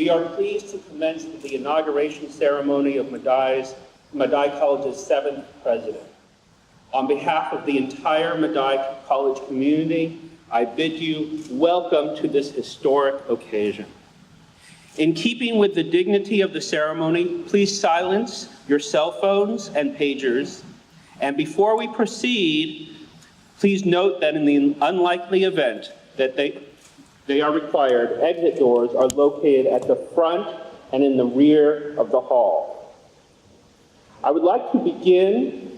We are pleased to commence the inauguration ceremony of Medaille College's 7th president. On behalf of the entire Medaille College community, I bid you welcome to this historic occasion. In keeping with the dignity of the ceremony, please silence your cell phones and pagers. And before we proceed, please note that in the unlikely event that they are required, exit doors are located at the front and in the rear of the hall. I would like to begin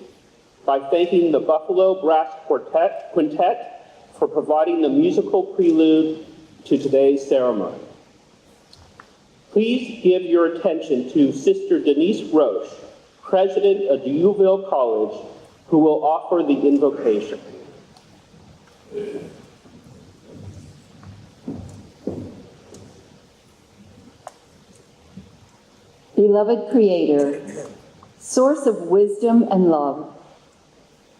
by thanking the Buffalo Brass Quintet for providing the musical prelude to today's ceremony. Please give your attention to Sister Denise Roche, President of Untitled College, who will offer the invocation. Beloved Creator, source of wisdom and love,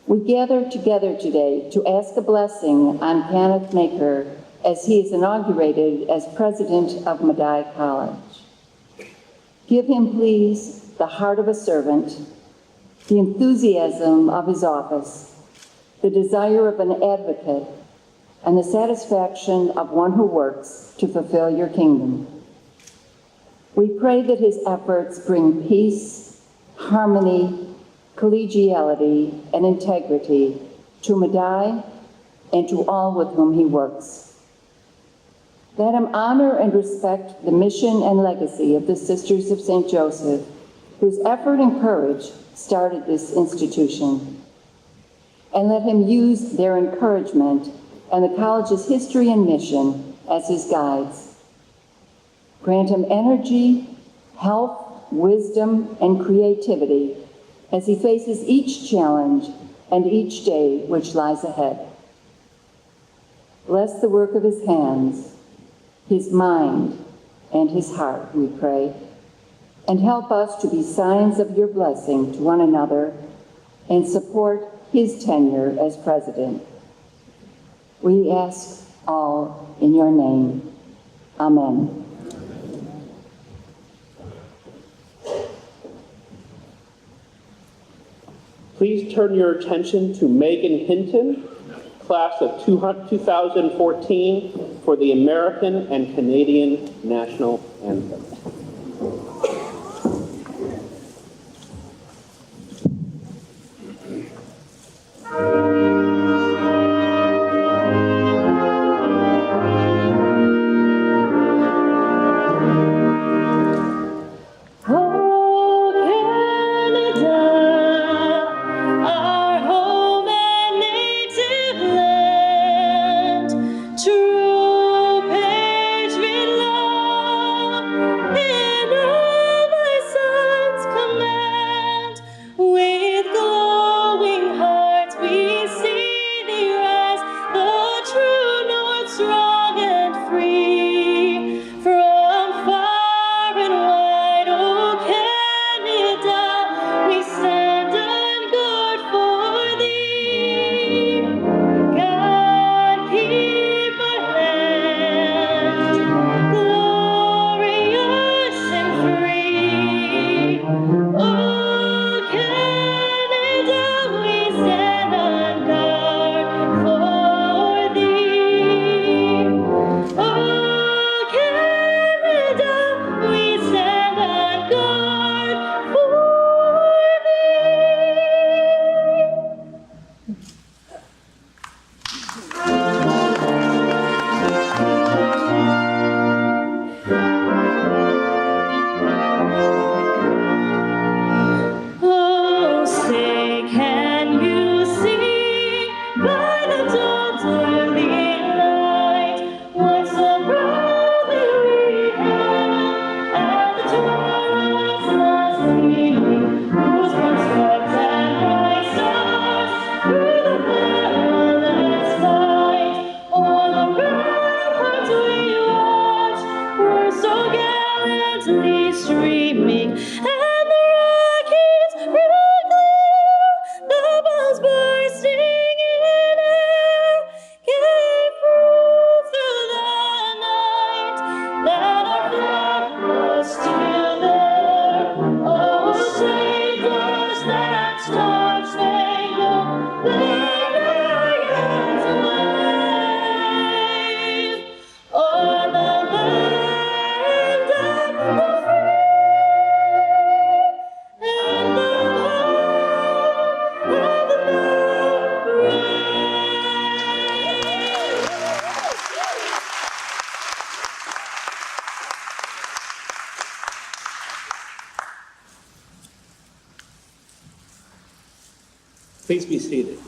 we gather together today to ask a blessing on Kenneth Macur as he is inaugurated as president of Medaille College. Give him, please, the heart of a servant, the enthusiasm of his office, the desire of an advocate, and the satisfaction of one who works to fulfill your kingdom. We pray that his efforts bring peace, harmony, collegiality, and integrity to Medaille and to all with whom he works. Let him honor and respect the mission and legacy of the Sisters of St. Joseph, whose effort and courage started this institution. And let him use their encouragement and the college's history and mission as his guides. Grant him energy, health, wisdom, and creativity as he faces each challenge and each day which lies ahead. Bless the work of his hands, his mind, and his heart, we pray, and help us to be signs of your blessing to one another and support his tenure as president. We ask all in your name. Amen. Please turn your attention to Megan Hinton, class of 2014 for the American and Canadian National Anthem. Please be seated.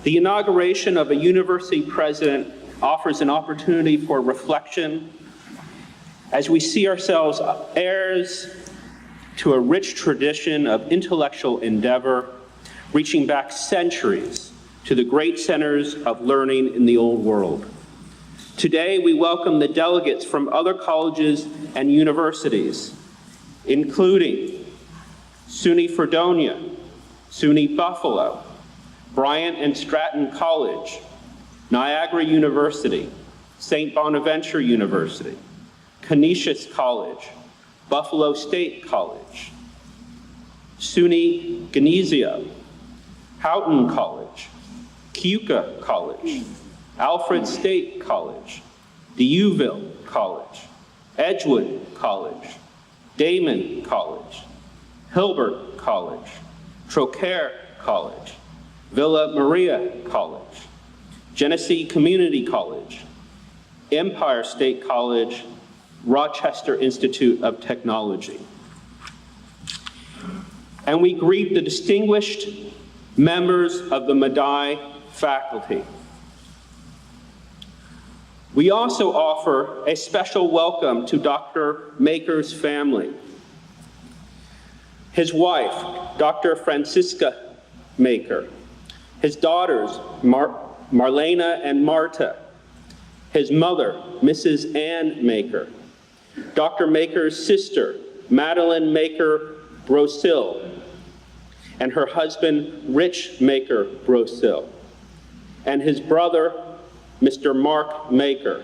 The inauguration of a university president offers an opportunity for reflection as we see ourselves heirs to a rich tradition of intellectual endeavor reaching back centuries to the great centers of learning in the old world. Today, we welcome the delegates from other colleges and universities, including SUNY Fredonia, SUNY Buffalo, Bryant and Stratton College, Niagara University, St. Bonaventure University, Canisius College, Buffalo State College, SUNY Geneseo, Houghton College, Keuka College, Alfred State College, DeUville College, Edgewood College, Damon College, Hilbert College, Trocaire College, Villa Maria College, Genesee Community College, Empire State College, Rochester Institute of Technology. And we greet the distinguished members of the Medaille faculty. We also offer a special welcome to Dr. Macur's family. His wife, Dr. Francisca Macur, his daughters, Marlena and Marta, his mother, Mrs. Ann Macur, Dr. Macur's sister, Madeline Macur Brosil, and her husband, Rich Macur Brosil, and his brother, Mr. Mark Macur.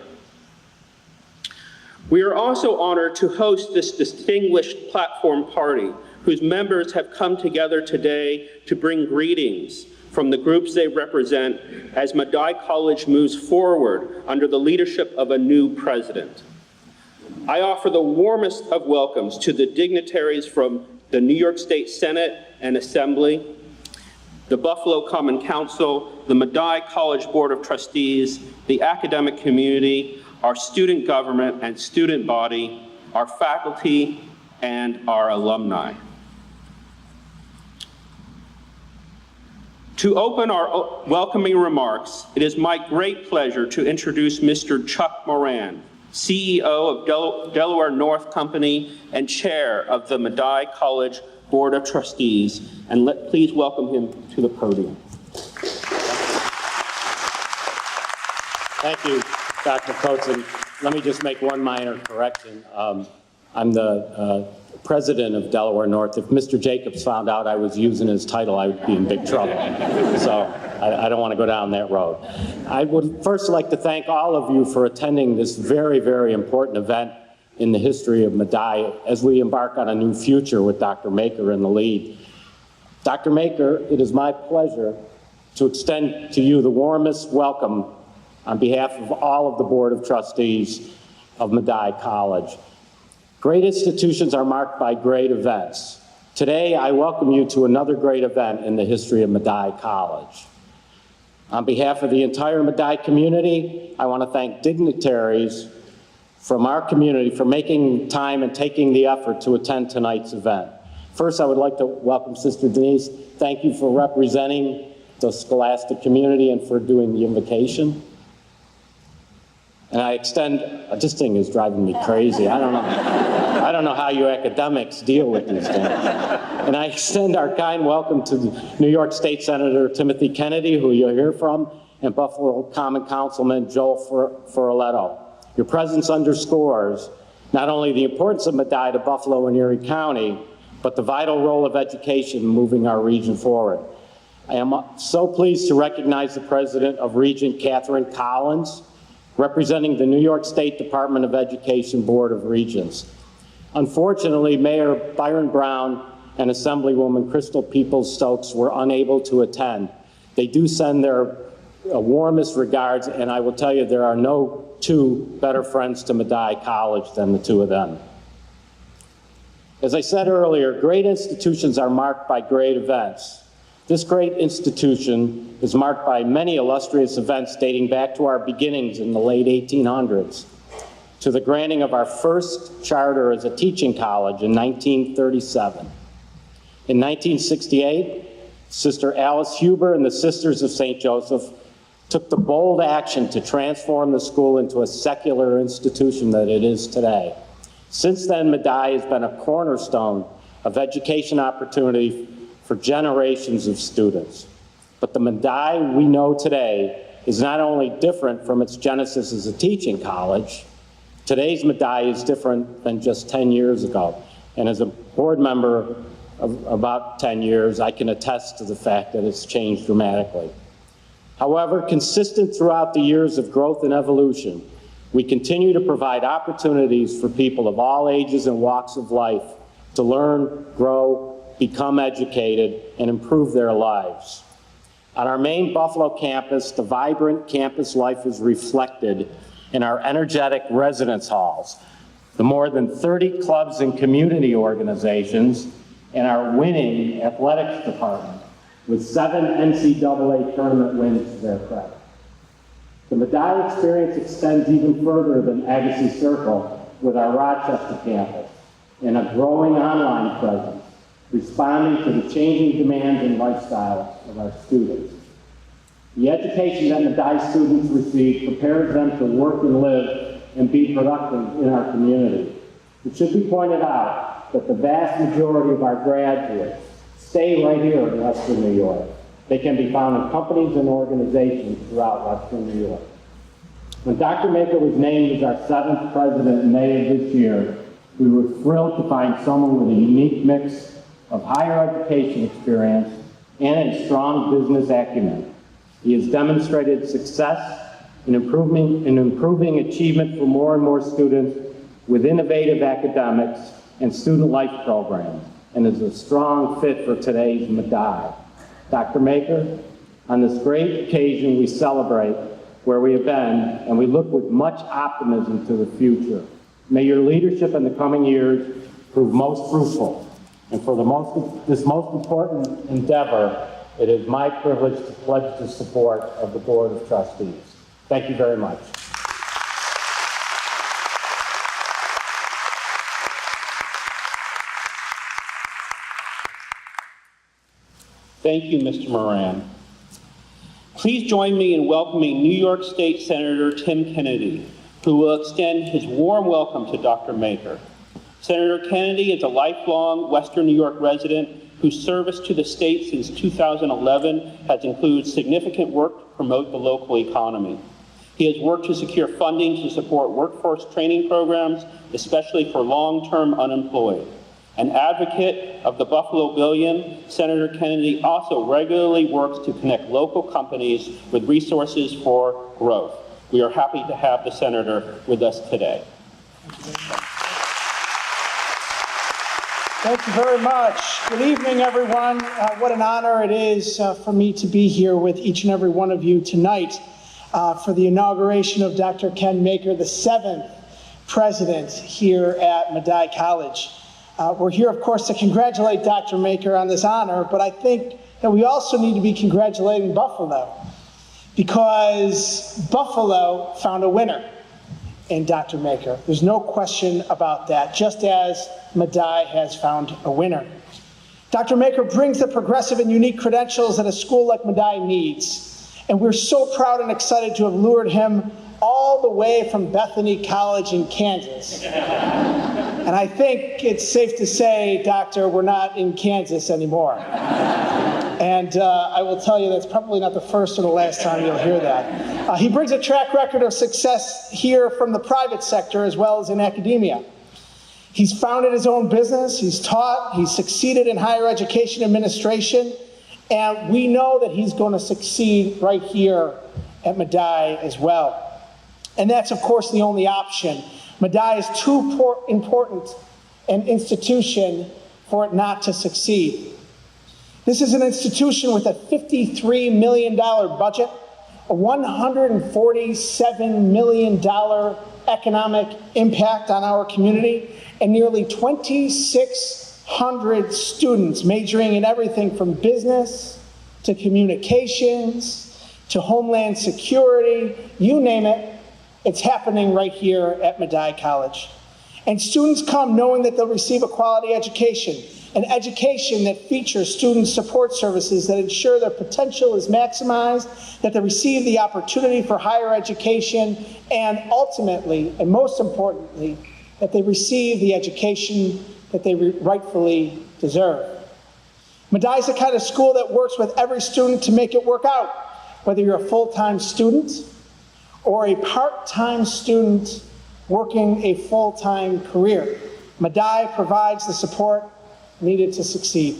We are also honored to host this distinguished platform party whose members have come together today to bring greetings from the groups they represent as Medaille College moves forward under the leadership of a new president. I offer the warmest of welcomes to the dignitaries from the New York State Senate and Assembly, the Buffalo Common Council, the Medaille College Board of Trustees, the academic community, our student government and student body, our faculty, and our alumni. To open our welcoming remarks, it is my great pleasure to introduce Mr. Chuck Moran, CEO of Delaware North Company and Chair of the Medaille College Board of Trustees, and please welcome him to the podium. Thank you, Dr. Coates. And let me just make one minor correction. I'm the president of Delaware North. If Mr. Jacobs found out I was using his title, I would be in big trouble. So I don't want to go down that road. I would first like to thank all of you for attending this very, very important event in the history of Medaille as we embark on a new future with Dr. Macur in the lead. Dr. Macur, it is my pleasure to extend to you the warmest welcome on behalf of all of the Board of Trustees of Medaille College. Great institutions are marked by great events. Today, I welcome you to another great event in the history of Medaille College. On behalf of the entire Medaille community, I want to thank dignitaries from our community for making time and taking the effort to attend tonight's event. First, I would like to welcome Sister Denise. Thank you for representing the scholastic community and for doing the invocation. And I extend, this thing is driving me crazy. I don't know how you academics deal with these things. And I extend our kind welcome to New York State Senator Timothy Kennedy, who you'll hear from, and Buffalo Common Councilman Joel Fioretto. Your presence underscores not only the importance of Medaille to Buffalo and Erie County, but the vital role of education moving our region forward. I am so pleased to recognize the president of Regent Catherine Collins, representing the New York State Department of Education Board of Regents. Unfortunately, Mayor Byron Brown and Assemblywoman Crystal Peoples-Stokes were unable to attend. They do send their warmest regards, and I will tell you there are no two better friends to Medaille College than the two of them. As I said earlier, great institutions are marked by great events. This great institution is marked by many illustrious events dating back to our beginnings in the late 1800s, to the granting of our first charter as a teaching college in 1937. In 1968, Sister Alice Huber and the Sisters of St. Joseph took the bold action to transform the school into a secular institution that it is today. Since then, Medaille has been a cornerstone of education opportunity for generations of students. But the Medaille we know today is not only different from its genesis as a teaching college, today's Medaille is different than just 10 years ago. And as a board member of about 10 years, I can attest to the fact that it's changed dramatically. However, consistent throughout the years of growth and evolution, we continue to provide opportunities for people of all ages and walks of life to learn, grow, become educated, and improve their lives. On our main Buffalo campus, the vibrant campus life is reflected in our energetic residence halls, the more than 30 clubs and community organizations, and our winning athletics department, with 7 NCAA tournament wins to their credit. The Medaille experience extends even further than Agassiz Circle with our Rochester campus and a growing online presence, responding to the changing demands and lifestyles of our students. The education that Medaille students receive prepares them to work and live and be productive in our community. It should be pointed out that the vast majority of our graduates stay right here in Western New York. They can be found in companies and organizations throughout Western New York. When Dr. Macur was named as our 7th president in May of this year, we were thrilled to find someone with a unique mix of higher education experience and a strong business acumen. He has demonstrated success in improving achievement for more and more students with innovative academics and student life programs, and is a strong fit for today's Medaille. Dr. Macur, on this great occasion, we celebrate where we have been, and we look with much optimism to the future. May your leadership in the coming years prove most fruitful. And for this most important endeavor, it is my privilege to pledge the support of the Board of Trustees. Thank you very much. Thank you, Mr. Moran. Please join me in welcoming New York State Senator Tim Kennedy, who will extend his warm welcome to Dr. Macur. Senator Kennedy is a lifelong Western New York resident whose service to the state since 2011 has included significant work to promote the local economy. He has worked to secure funding to support workforce training programs, especially for long-term unemployed. An advocate of the Buffalo Billion, Senator Kennedy also regularly works to connect local companies with resources for growth. We are happy to have the Senator with us today. Thank you very much. Good evening, everyone. What an honor it is for me to be here with each and every one of you tonight for the inauguration of Dr. Ken Macur, the 7th president here at Medaille College. We're here, of course, to congratulate Dr. Macur on this honor, but I think that we also need to be congratulating Buffalo, because Buffalo found a winner in Dr. Macur. There's no question about that, just as Medaille has found a winner. Dr. Macur brings the progressive and unique credentials that a school like Medaille needs, and we're so proud and excited to have lured him all the way from Bethany College in Kansas. And I think it's safe to say, Doctor, we're not in Kansas anymore. And I will tell you that's probably not the first or the last time you'll hear that. He brings a track record of success here from the private sector as well as in academia. He's founded his own business, he's taught, he's succeeded in higher education administration, and we know that he's going to succeed right here at Medaille as well. And that's, of course, the only option. Medaille is too important an institution for it not to succeed. This is an institution with a $53 million budget, a $147 million economic impact on our community, and nearly 2,600 students majoring in everything from business to communications to homeland security, you name it. It's happening right here at Medaille College. And students come knowing that they'll receive a quality education, an education that features student support services that ensure their potential is maximized, that they receive the opportunity for higher education, and ultimately, and most importantly, that they receive the education that they rightfully deserve. Medaille is the kind of school that works with every student to make it work out, whether you're a full-time student or a part-time student working a full-time career. Medaille provides the support needed to succeed.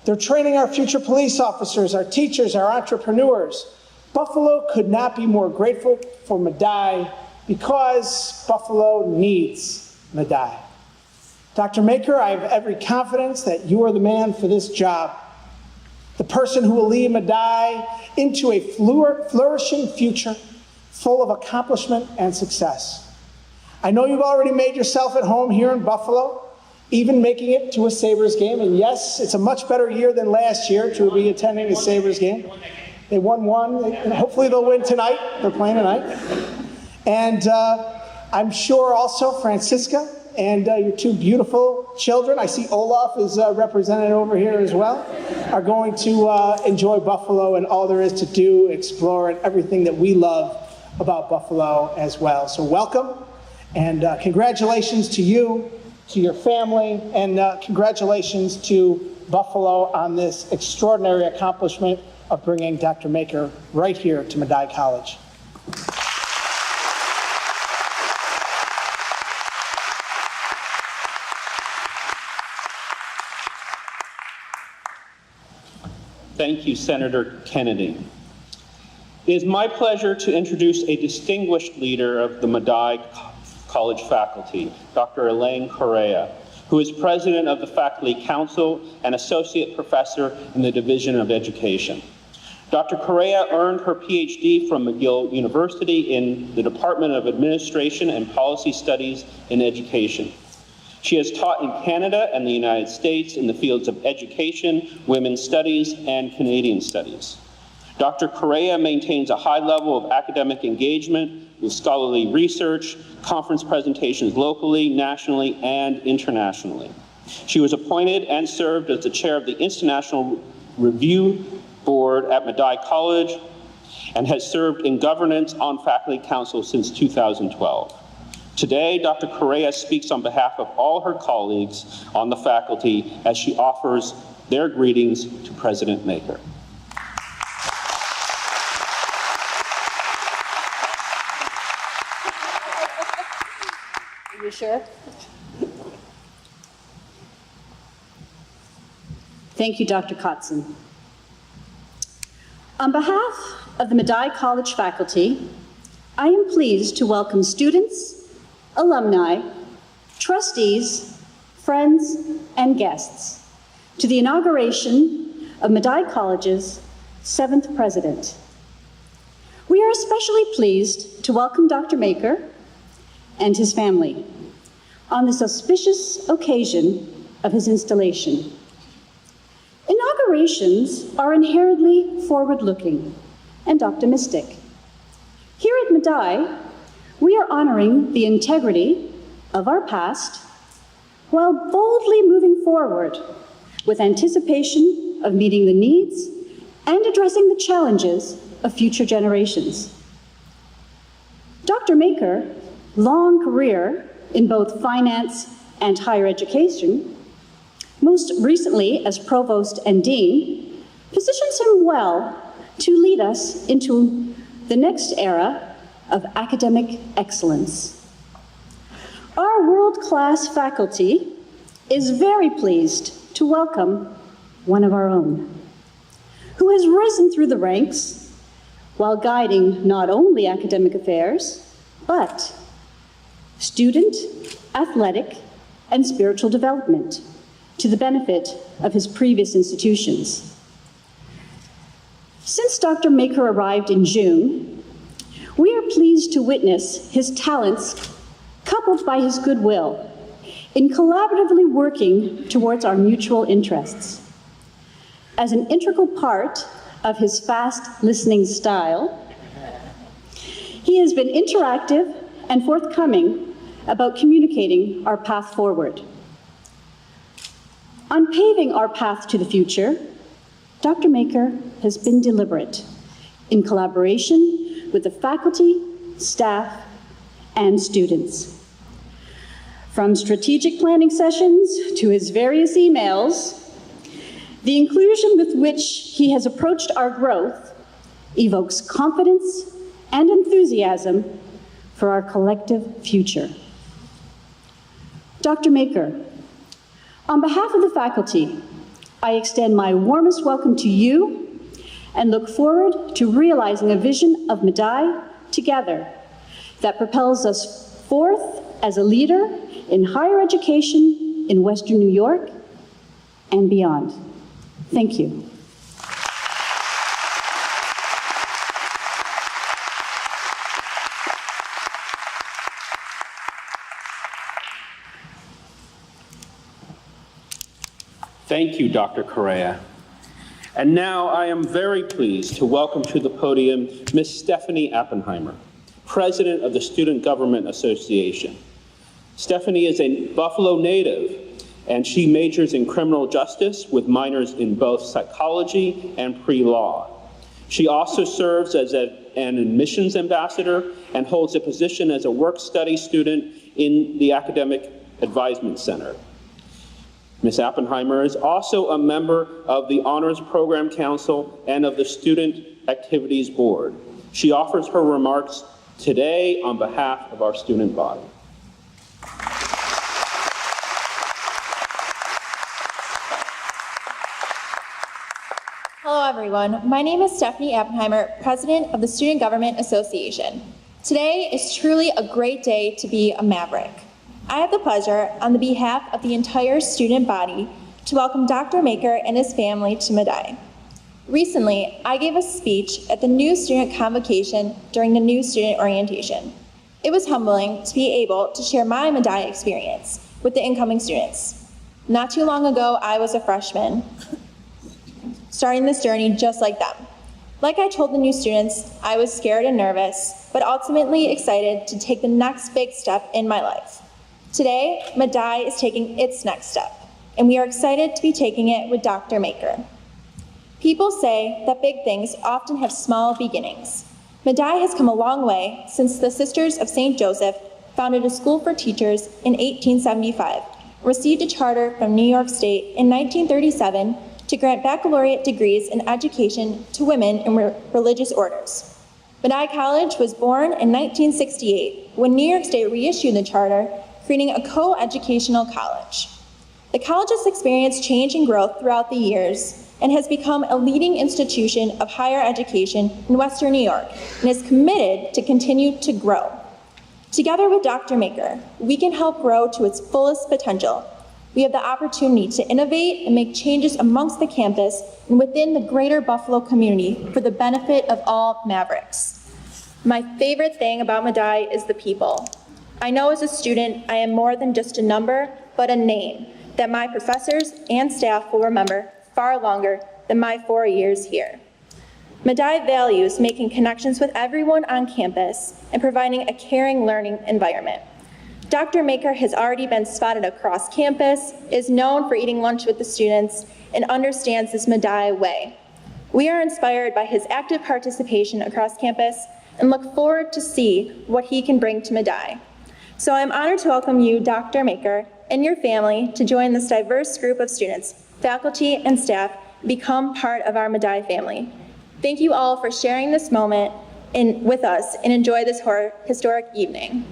They're training our future police officers, our teachers, our entrepreneurs. Buffalo could not be more grateful for Medaille because Buffalo needs Medaille. Dr. Macur, I have every confidence that you are the man for this job, the person who will lead Medaille into a flourishing future full of accomplishment and success. I know you've already made yourself at home here in Buffalo, even making it to a Sabres game. And yes, it's a much better year than last year to be attending a Sabres game. They won one, and hopefully they'll win tonight. They're playing tonight. And I'm sure also Francisca and your two beautiful children, I see Olaf is represented over here as well, are going to enjoy Buffalo and all there is to do, explore, and everything that we love about Buffalo as well. So welcome, and congratulations to you, to your family, and congratulations to Buffalo on this extraordinary accomplishment of bringing Dr. Macur right here to Medaille College. Thank you, Senator Kennedy. It is my pleasure to introduce a distinguished leader of the Medaille College faculty, Dr. Elaine Correa, who is president of the Faculty Council and associate professor in the Division of Education. Dr. Correa earned her PhD from McGill University in the Department of Administration and Policy Studies in Education. She has taught in Canada and the United States in the fields of education, women's studies, and Canadian studies. Dr. Correa maintains a high level of academic engagement with scholarly research, conference presentations locally, nationally, and internationally. She was appointed and served as the chair of the International Review Board at Medaille College and has served in governance on Faculty Council since 2012. Today, Dr. Correa speaks on behalf of all her colleagues on the faculty as she offers their greetings to President Macur. Are you sure? Thank you, Dr. Kotzen. On behalf of the Medaille College faculty, I am pleased to welcome students, alumni, trustees, friends, and guests to the inauguration of Medaille College's 7th president. We are especially pleased to welcome Dr. Macur and his family on this auspicious occasion of his installation. Inaugurations are inherently forward-looking and optimistic. Here at Medaille, we are honoring the integrity of our past while boldly moving forward with anticipation of meeting the needs and addressing the challenges of future generations. Dr. Macur, long career in both finance and higher education, most recently as provost and dean, positions him well to lead us into the next era of academic excellence. Our world-class faculty is very pleased to welcome one of our own, who has risen through the ranks while guiding not only academic affairs, but student, athletic, and spiritual development to the benefit of his previous institutions. Since Dr. Macur arrived in June, we are pleased to witness his talents coupled by his goodwill in collaboratively working towards our mutual interests. As an integral part of his fast listening style, he has been interactive and forthcoming about communicating our path forward. On paving our path to the future, Dr. Macur has been deliberate in collaboration with the faculty, staff, and students. From strategic planning sessions to his various emails, the inclusion with which he has approached our growth evokes confidence and enthusiasm for our collective future. Dr. Macur, on behalf of the faculty, I extend my warmest welcome to you and look forward to realizing a vision of Medaille together that propels us forth as a leader in higher education in Western New York and beyond. Thank you. Thank you, Dr. Correa. And now I am very pleased to welcome to the podium Ms. Stephanie Oppenheimer, President of the Student Government Association. Stephanie is a Buffalo native, and she majors in criminal justice with minors in both psychology and pre-law. She also serves as an admissions ambassador and holds a position as a work-study student in the Academic Advisement Center. Ms. Oppenheimer is also a member of the Honors Program Council and of the Student Activities Board. She offers her remarks today on behalf of our student body. Hello, everyone. My name is Stephanie Oppenheimer, President of the Student Government Association. Today is truly a great day to be a Maverick. I have the pleasure, on the behalf of the entire student body, to welcome Dr. Macur and his family to Medaille. Recently, I gave a speech at the new student convocation during the new student orientation. It was humbling to be able to share my Medaille experience with the incoming students. Not too long ago, I was a freshman, starting this journey just like them. Like I told the new students, I was scared and nervous, but ultimately excited to take the next big step in my life. Today, Medaille is taking its next step, and we are excited to be taking it with Dr. Macur. People say that big things often have small beginnings. Medaille has come a long way since the Sisters of St. Joseph founded a school for teachers in 1875, received a charter from New York State in 1937 to grant baccalaureate degrees in education to women in religious orders. Medaille College was born in 1968 when New York State reissued the charter, creating a co-educational college. The college has experienced change and growth throughout the years and has become a leading institution of higher education in Western New York and is committed to continue to grow. Together with Dr. Macur, we can help grow to its fullest potential. We have the opportunity to innovate and make changes amongst the campus and within the greater Buffalo community for the benefit of all Mavericks. My favorite thing about Medaille is the people. I know as a student, I am more than just a number, but a name that my professors and staff will remember far longer than my 4 years here. Medaille values making connections with everyone on campus and providing a caring learning environment. Dr. Macur has already been spotted across campus, is known for eating lunch with the students, and understands this Medaille way. We are inspired by his active participation across campus and look forward to see what he can bring to Medaille. So I'm honored to welcome you, Dr. Macur, and your family to join this diverse group of students, faculty, and staff, become part of our Medaille family. Thank you all for sharing this moment with us and enjoy this historic evening.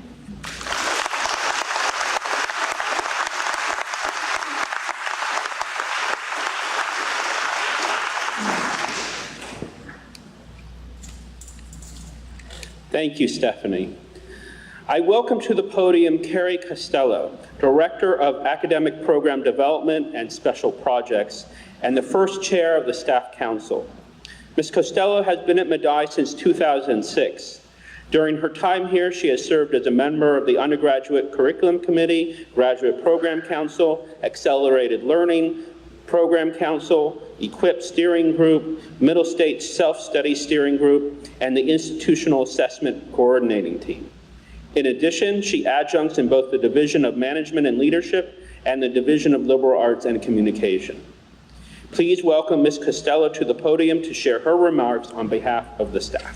Thank you, Stephanie. I welcome to the podium Carrie Costello, Director of Academic Program Development and Special Projects, and the first chair of the Staff Council. Ms. Costello has been at Medaille since 2006. During her time here, she has served as a member of the Undergraduate Curriculum Committee, Graduate Program Council, Accelerated Learning Program Council, Equip Steering Group, Middle State Self-Study Steering Group, and the Institutional Assessment Coordinating Team. In addition, she adjuncts in both the Division of Management and Leadership and the Division of Liberal Arts and Communication. Please welcome Ms. Costello to the podium to share her remarks on behalf of the staff.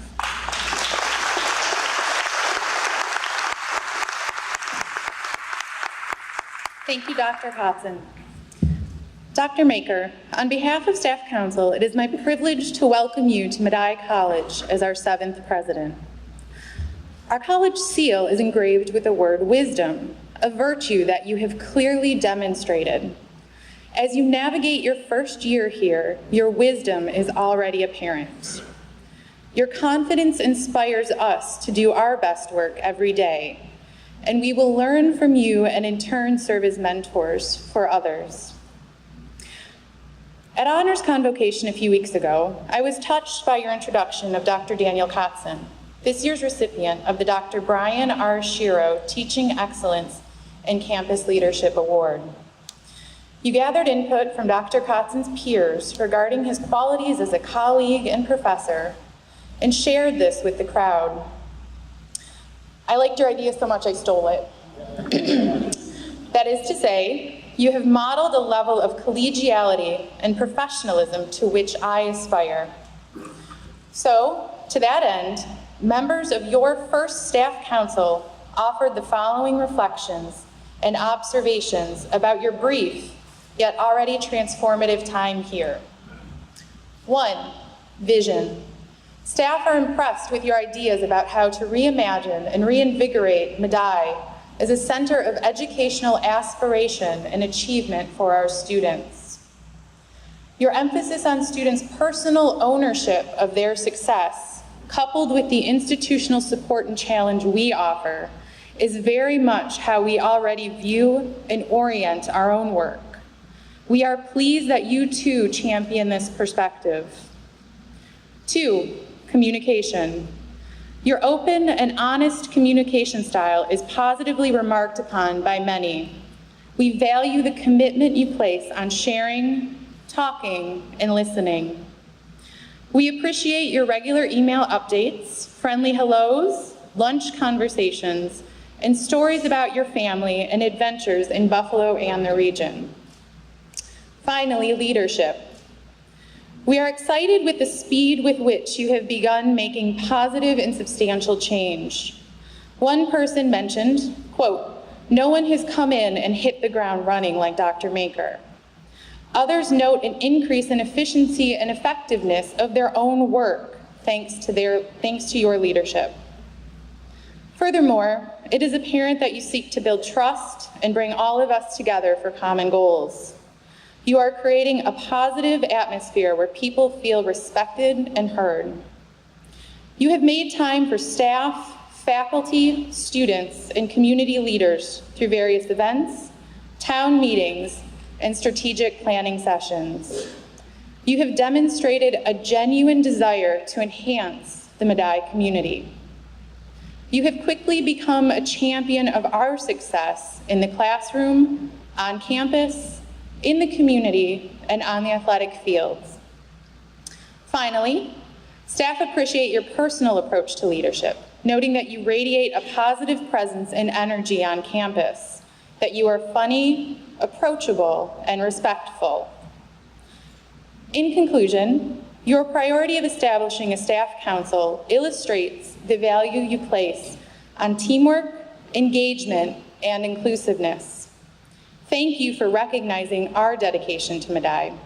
Thank you, Dr. Kotzen. Dr. Macur, on behalf of Staff Council, it is my privilege to welcome you to Medaille College as our 7th president. Our college seal is engraved with the word wisdom, a virtue that you have clearly demonstrated. As you navigate your first year here, your wisdom is already apparent. Your confidence inspires us to do our best work every day, and we will learn from you and in turn serve as mentors for others. At Honors Convocation a few weeks ago, I was touched by your introduction of Dr. Daniel Kotzen, this year's recipient of the Dr. Brian R. Shiro Teaching Excellence and Campus Leadership Award. You gathered input from Dr. Kotzen's peers regarding his qualities as a colleague and professor and shared this with the crowd. I liked your idea so much I stole it. That is to say, you have modeled a level of collegiality and professionalism to which I aspire. So, to that end, members of your first Staff Council offered the following reflections and observations about your brief, yet already transformative time here. 1, vision. Staff are impressed with your ideas about how to reimagine and reinvigorate Medaille as a center of educational aspiration and achievement for our students. Your emphasis on students' personal ownership of their success, coupled with the institutional support and challenge we offer, is very much how we already view and orient our own work. We are pleased that you too champion this perspective. 2, communication. Your open and honest communication style is positively remarked upon by many. We value the commitment you place on sharing, talking, and listening. We appreciate your regular email updates, friendly hellos, lunch conversations, and stories about your family and adventures in Buffalo and the region. Finally, leadership. We are excited with the speed with which you have begun making positive and substantial change. One person mentioned, quote, "No one has come in and hit the ground running like Dr. Macur." Others note an increase in efficiency and effectiveness of their own work thanks to your leadership. Furthermore, it is apparent that you seek to build trust and bring all of us together for common goals. You are creating a positive atmosphere where people feel respected and heard. You have made time for staff, faculty, students, and community leaders through various events, town meetings, and strategic planning sessions. You have demonstrated a genuine desire to enhance the Medaille community. You have quickly become a champion of our success in the classroom, on campus, in the community, and on the athletic fields. Finally, staff appreciate your personal approach to leadership, noting that you radiate a positive presence and energy on campus, that you are funny, approachable, and respectful. In conclusion, your priority of establishing a staff council illustrates the value you place on teamwork, engagement, and inclusiveness. Thank you for recognizing our dedication to Medaille.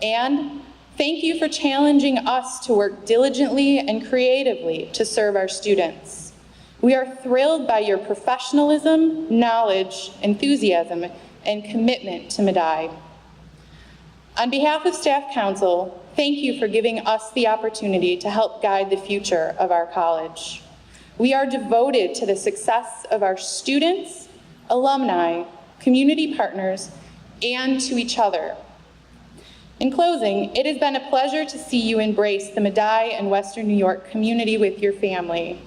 And thank you for challenging us to work diligently and creatively to serve our students. We are thrilled by your professionalism, knowledge, enthusiasm, and commitment to Medaille. On behalf of Staff Council, thank you for giving us the opportunity to help guide the future of our college. We are devoted to the success of our students, alumni, community partners, and to each other. In closing, it has been a pleasure to see you embrace the Medaille and Western New York community with your family.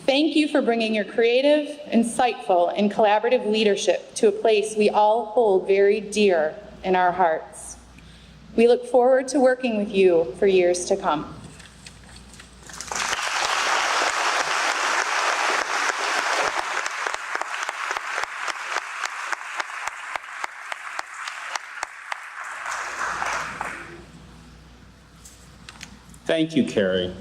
Thank you for bringing your creative, insightful, and collaborative leadership to a place we all hold very dear in our hearts. We look forward to working with you for years to come. Thank you, Carrie.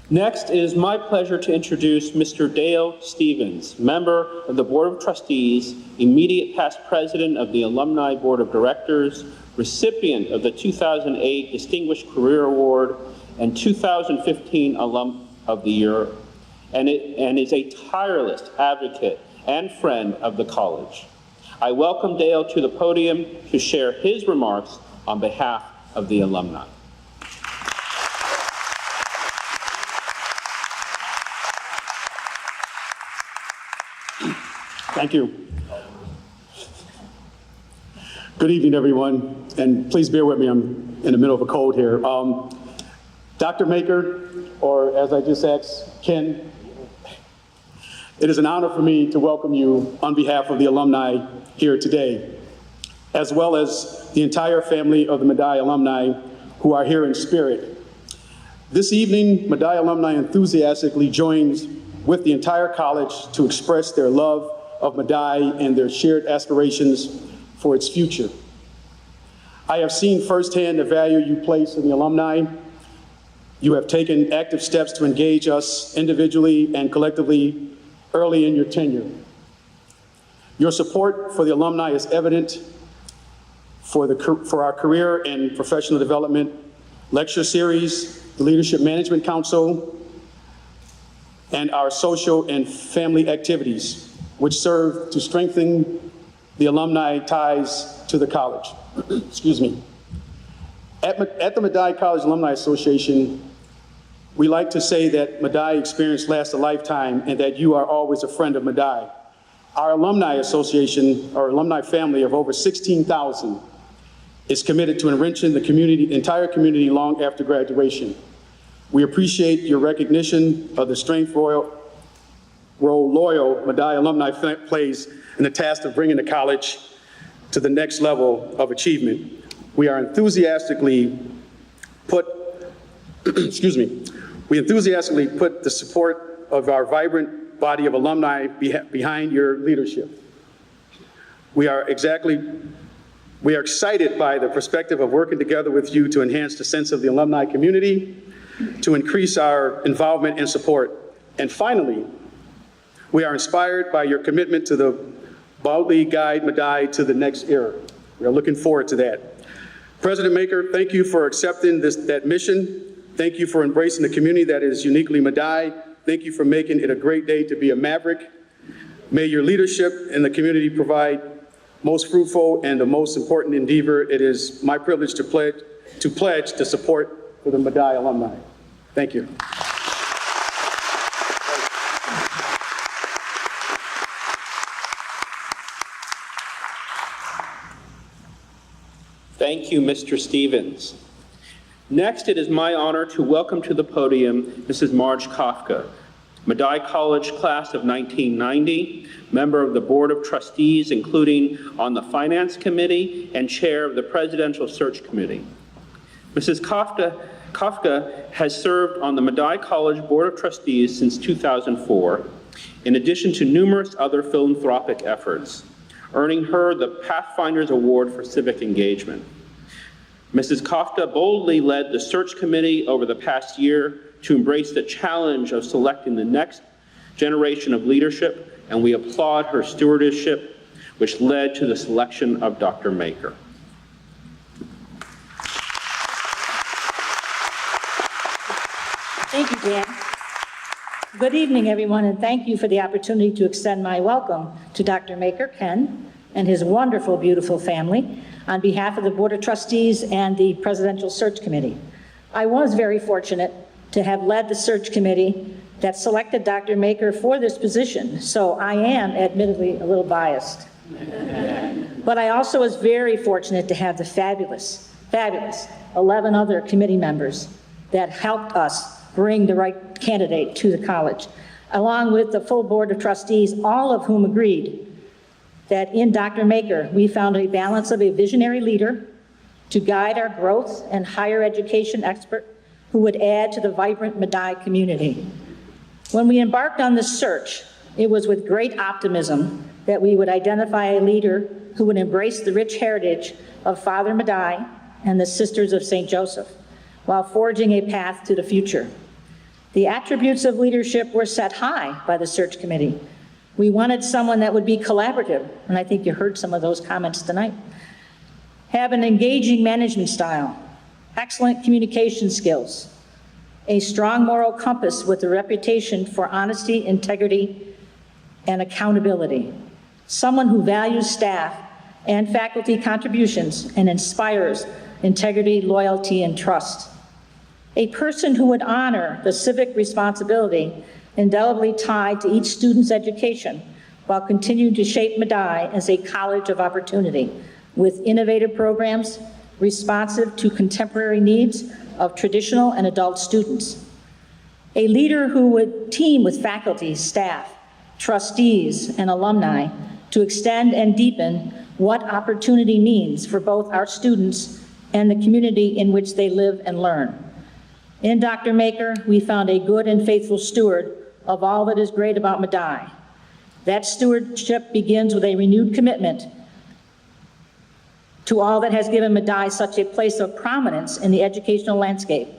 Next, it is my pleasure to introduce Mr. Dale Stevens, member of the Board of Trustees, immediate past president of the Alumni Board of Directors, recipient of the 2008 Distinguished Career Award and 2015 Alum of the Year, and is a tireless advocate and friend of the college. I welcome Dale to the podium to share his remarks on behalf of the alumni. Thank you. Good evening, everyone, and please bear with me, I'm in the middle of a cold here. Dr. Macur, or as I just asked, Ken, it is an honor for me to welcome you on behalf of the alumni here today, as well as the entire family of the Medaille alumni who are here in spirit. This evening, Medaille alumni enthusiastically joins with the entire college to express their love of Medaille and their shared aspirations for its future. I have seen firsthand the value you place in the alumni. You have taken active steps to engage us individually and collectively early in your tenure. Your support for the alumni is evident for our career and professional development lecture series, the Leadership Management Council, and our social and family activities, which serve to strengthen the alumni ties to the college. Excuse me. At the Medaille College Alumni Association, We like to say that Medaille experience lasts a lifetime and that you are always a friend of Medaille. Our alumni association, our alumni family of over 16,000 is committed to enriching the community, entire community long after graduation. We appreciate your recognition of the strength role loyal Medaille alumni plays in the task of bringing the college to the next level of achievement. We are enthusiastically put, we enthusiastically put the support of our vibrant body of alumni behind your leadership. We are excited by the perspective of working together with you to enhance the sense of the alumni community, to increase our involvement and support. And finally, we are inspired by your commitment to boldly guide Medaille to the next era. We are looking forward to that. President Macur, thank you for accepting that mission. Thank you for embracing the community that is uniquely Medaille. Thank you for making it a great day to be a Maverick. May your leadership in the community provide most fruitful and the most important endeavor. It is my privilege to pledge the support for the Medaille alumni. Thank you. Thank you, Mr. Stevens. Next, it is my honor to welcome to the podium Mrs. Marge Kafka, Medaille College class of 1990, member of the Board of Trustees, including on the Finance Committee and chair of the Presidential Search Committee. Mrs. Kafka has served on the Medaille College Board of Trustees since 2004, in addition to numerous other philanthropic efforts, earning her the Pathfinders Award for Civic Engagement. Mrs. Kafka boldly led the search committee over the past year to embrace the challenge of selecting the next generation of leadership, and we applaud her stewardship, which led to the selection of Dr. Macur. Thank you, Dan. Good evening, everyone, and thank you for the opportunity to extend my welcome to Dr. Macur, Ken, and his wonderful, beautiful family on behalf of the Board of Trustees and the Presidential Search Committee. I was very fortunate to have led the search committee that selected Dr. Macur for this position, so I am admittedly a little biased. But I also was very fortunate to have the fabulous 11 other committee members that helped us bring the right candidate to the college, along with the full Board of Trustees, all of whom agreed that in Dr. Macur, we found a balance of a visionary leader to guide our growth and higher education expert who would add to the vibrant Medaille community. When we embarked on this search, it was with great optimism that we would identify a leader who would embrace the rich heritage of Father Medaille and the Sisters of St. Joseph, while forging a path to the future. The attributes of leadership were set high by the search committee. We wanted someone that would be collaborative, and I think you heard some of those comments tonight. Have an engaging management style, excellent communication skills, a strong moral compass with a reputation for honesty, integrity, and accountability. Someone who values staff and faculty contributions and inspires integrity, loyalty, and trust. A person who would honor the civic responsibility indelibly tied to each student's education while continuing to shape Medaille as a college of opportunity with innovative programs responsive to contemporary needs of traditional and adult students. A leader who would team with faculty, staff, trustees, and alumni to extend and deepen what opportunity means for both our students and the community in which they live and learn. In Dr. Macur, we found a good and faithful steward of all that is great about Medaille. That stewardship begins with a renewed commitment to all that has given Medaille such a place of prominence in the educational landscape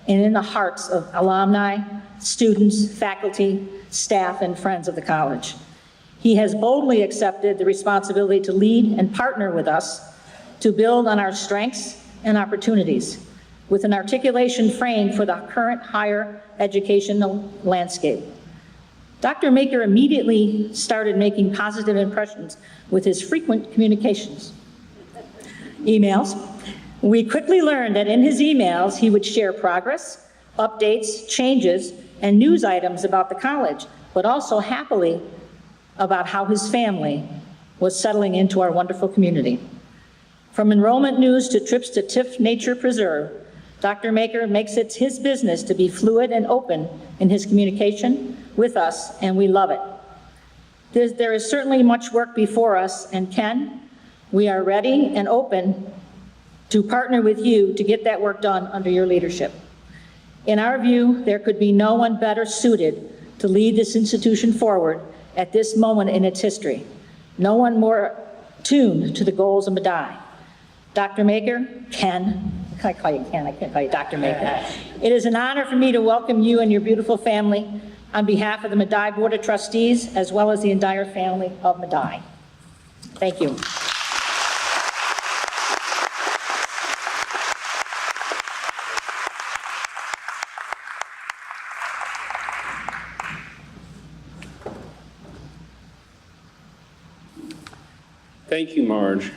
and in the hearts of alumni, students, faculty, staff, and friends of the college. He has boldly accepted the responsibility to lead and partner with us to build on our strengths and opportunities with an articulation frame for the current higher educational landscape. Dr. Macur immediately started making positive impressions with his frequent communications. Emails. We quickly learned that in his emails, he would share progress updates, changes, and news items about the college, but also happily about how his family was settling into our wonderful community. From enrollment news to trips to Tiff Nature Preserve, Dr. Macur makes it his business to be fluid and open in his communication with us, and we love it. There is certainly much work before us, and Ken, we are ready and open to partner with you to get that work done under your leadership. In our view, there could be no one better suited to lead this institution forward at this moment in its history. No one more tuned to the goals of Medaille. Dr. Macur, Ken, I call you Ken, I can't call you Dr. Macur. It is an honor for me to welcome you and your beautiful family on behalf of the Medaille Board of Trustees, as well as the entire family of Medaille. Thank you. Thank you, Marge.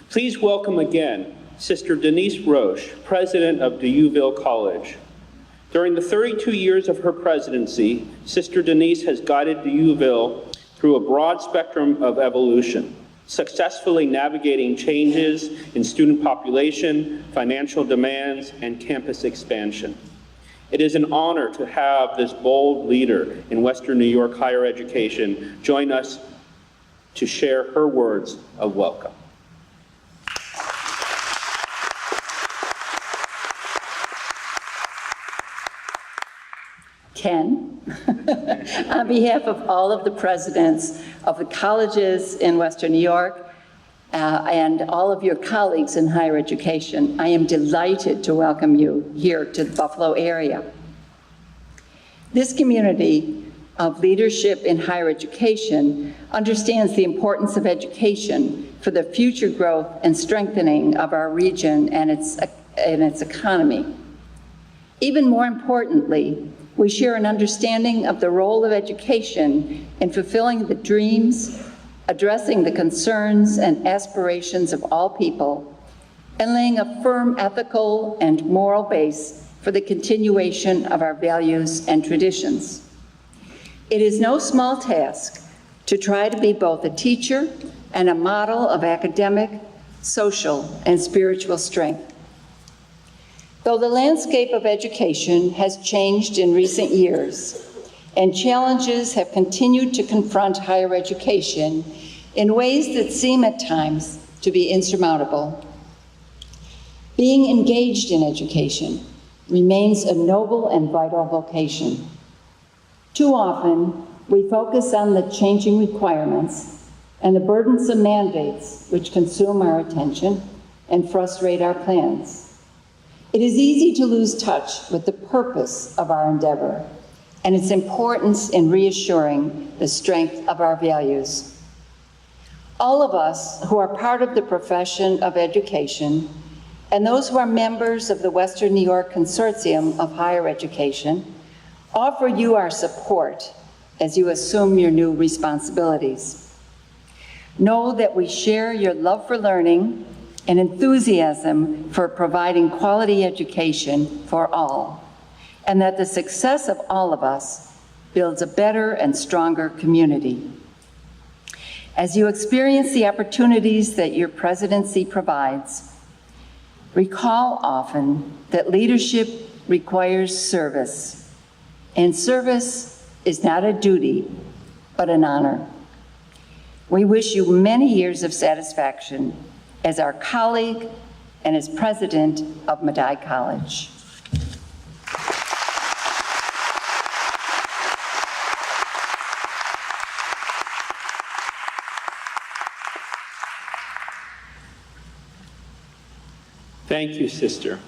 Please welcome again Sister Denise Roche, President of Medaille College. During the 32 years of her presidency, Sister Denise has guided Medaille through a broad spectrum of evolution, successfully navigating changes in student population, financial demands, and campus expansion. It is an honor to have this bold leader in Western New York higher education join us to share her words of welcome. Ken, on behalf of all of the presidents of the colleges in Western New York and all of your colleagues in higher education, I am delighted to welcome you here to the Buffalo area. This community of leadership in higher education understands the importance of education for the future growth and strengthening of our region and its economy. Even more importantly, we share an understanding of the role of education in fulfilling the dreams, addressing the concerns and aspirations of all people, and laying a firm ethical and moral base for the continuation of our values and traditions. It is no small task to try to be both a teacher and a model of academic, social, and spiritual strength. Though the landscape of education has changed in recent years, and challenges have continued to confront higher education in ways that seem at times to be insurmountable, being engaged in education remains a noble and vital vocation. Too often, we focus on the changing requirements and the burdensome mandates which consume our attention and frustrate our plans. It is easy to lose touch with the purpose of our endeavor and its importance in reassuring the strength of our values. All of us who are part of the profession of education and those who are members of the Western New York Consortium of Higher Education offer you our support as you assume your new responsibilities. Know that we share your love for learning and enthusiasm for providing quality education for all, and that the success of all of us builds a better and stronger community. As you experience the opportunities that your presidency provides, recall often that leadership requires service, and service is not a duty, but an honor. We wish you many years of satisfaction as our colleague and as president of Medaille College. Thank you, Sister.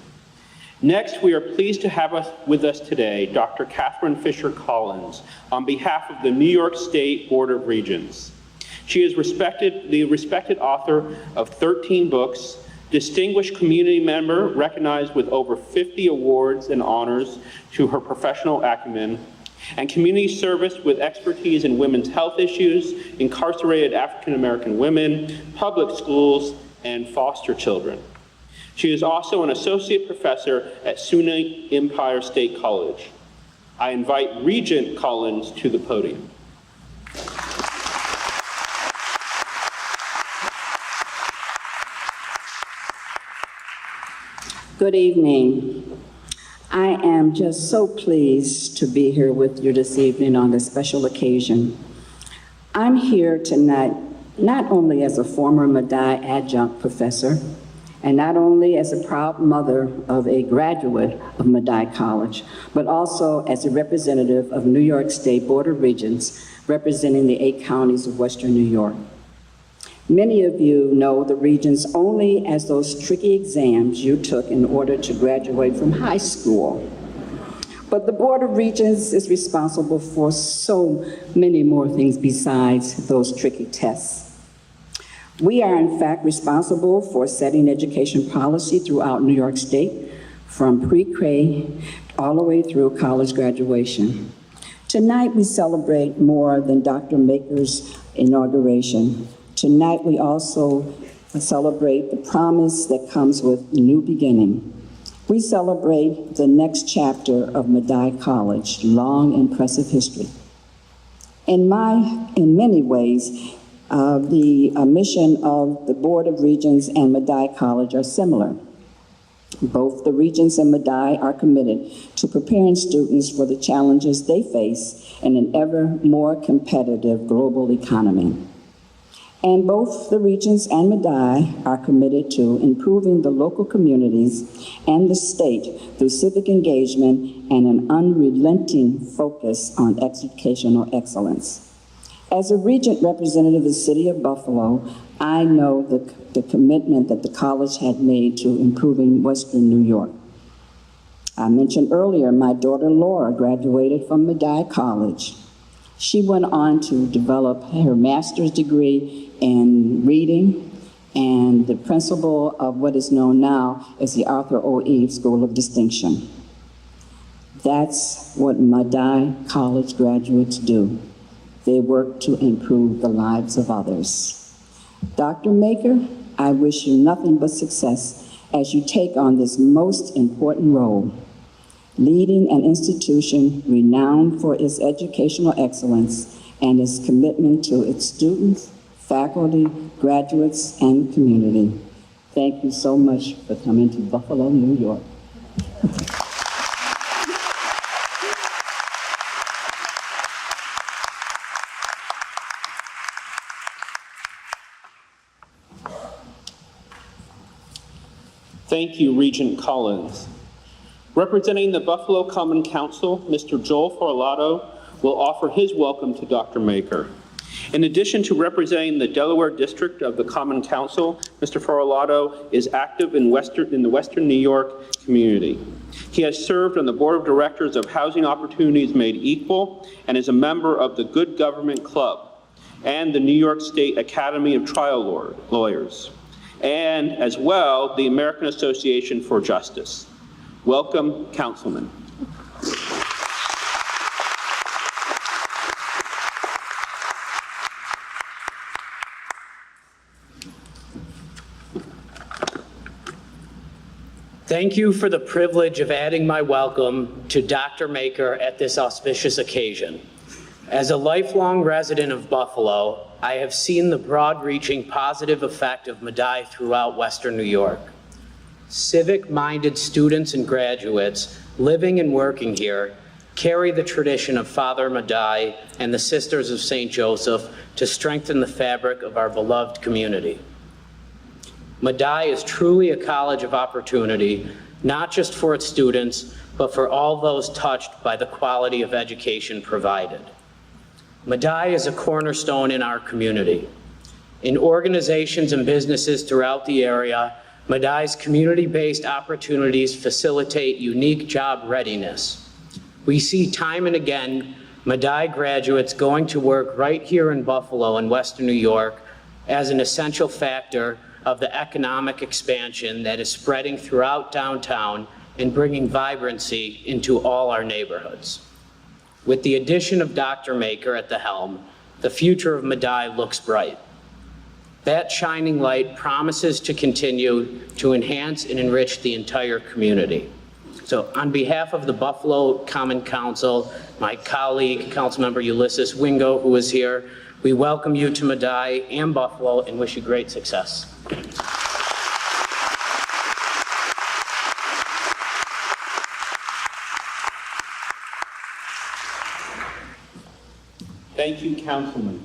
Next, we are pleased to have with us today Dr. Catherine Fisher Collins on behalf of the New York State Board of Regents. She is the respected author of 13 books, distinguished community member recognized with over 50 awards and honors to her professional acumen, and community service with expertise in women's health issues, incarcerated African American women, public schools, and foster children. She is also an associate professor at SUNY Empire State College. I invite Regent Collins to the podium. Good evening. I am just so pleased to be here with you this evening on this special occasion. I'm here tonight not only as a former Medaille adjunct professor, and not only as a proud mother of a graduate of Medaille College, but also as a representative of New York State Board of Regents representing the 8 counties of Western New York. Many of you know the Regents only as those tricky exams you took in order to graduate from high school. But the Board of Regents is responsible for so many more things besides those tricky tests. We are, in fact, responsible for setting education policy throughout New York State, from pre-K all the way through college graduation. Tonight, we celebrate more than Dr. Maker's inauguration. Tonight, we also celebrate the promise that comes with the new beginning. We celebrate the next chapter of Medaille College, long, impressive history. In many ways, the mission of the Board of Regents and Medaille College are similar. Both the Regents and Medaille are committed to preparing students for the challenges they face in an ever more competitive global economy. And both the Regents and Medaille are committed to improving the local communities and the state through civic engagement and an unrelenting focus on educational excellence. As a Regent representative of the city of Buffalo, I know the commitment that the college had made to improving Western New York. I mentioned earlier my daughter Laura graduated from Medaille College. She went on to develop her master's degree in reading and the principal of what is known now as the Arthur O. Eve School of Distinction. That's what Medaille College graduates do. They work to improve the lives of others. Dr. Maker, I wish you nothing but success as you take on this most important role, leading an institution renowned for its educational excellence and its commitment to its students, faculty, graduates, and community. Thank you so much for coming to Buffalo, New York. Thank you, Regent Collins. Representing the Buffalo Common Council, Mr. Joel Forlato will offer his welcome to Dr. Maker. In addition to representing the Delaware District of the Common Council, Mr. Forlato is active in the Western New York community. He has served on the Board of Directors of Housing Opportunities Made Equal and is a member of the Good Government Club and the New York State Academy of Trial Lawyers, and as well, the American Association for Justice. Welcome, Councilman. Thank you for the privilege of adding my welcome to Dr. Maker at this auspicious occasion. As a lifelong resident of Buffalo, I have seen the broad-reaching positive effect of Medaille throughout Western New York. Civic-minded students and graduates living and working here carry the tradition of Father Medaille and the Sisters of St. Joseph to strengthen the fabric of our beloved community. Medaille is truly a college of opportunity, not just for its students, but for all those touched by the quality of education provided. Medaille is a cornerstone in our community. In organizations and businesses throughout the area, Medaille's community-based opportunities facilitate unique job readiness. We see time and again Medaille graduates going to work right here in Buffalo and Western New York as an essential factor of the economic expansion that is spreading throughout downtown and bringing vibrancy into all our neighborhoods. With the addition of Dr. Maker at the helm, the future of Medaille looks bright. That shining light promises to continue to enhance and enrich the entire community. So on behalf of the Buffalo Common Council, my colleague, Councilmember Ulysses Wingo, who is here, we welcome you to Medaille and Buffalo and wish you great success. Thank you, Councilman.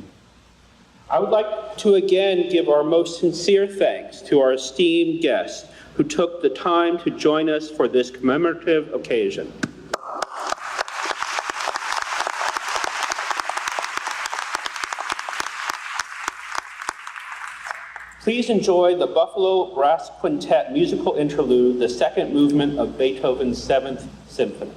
I would like to again give our most sincere thanks to our esteemed guests who took the time to join us for this commemorative occasion. Please enjoy the Buffalo Brass Quintet musical interlude, the second movement of Beethoven's 7th Symphony.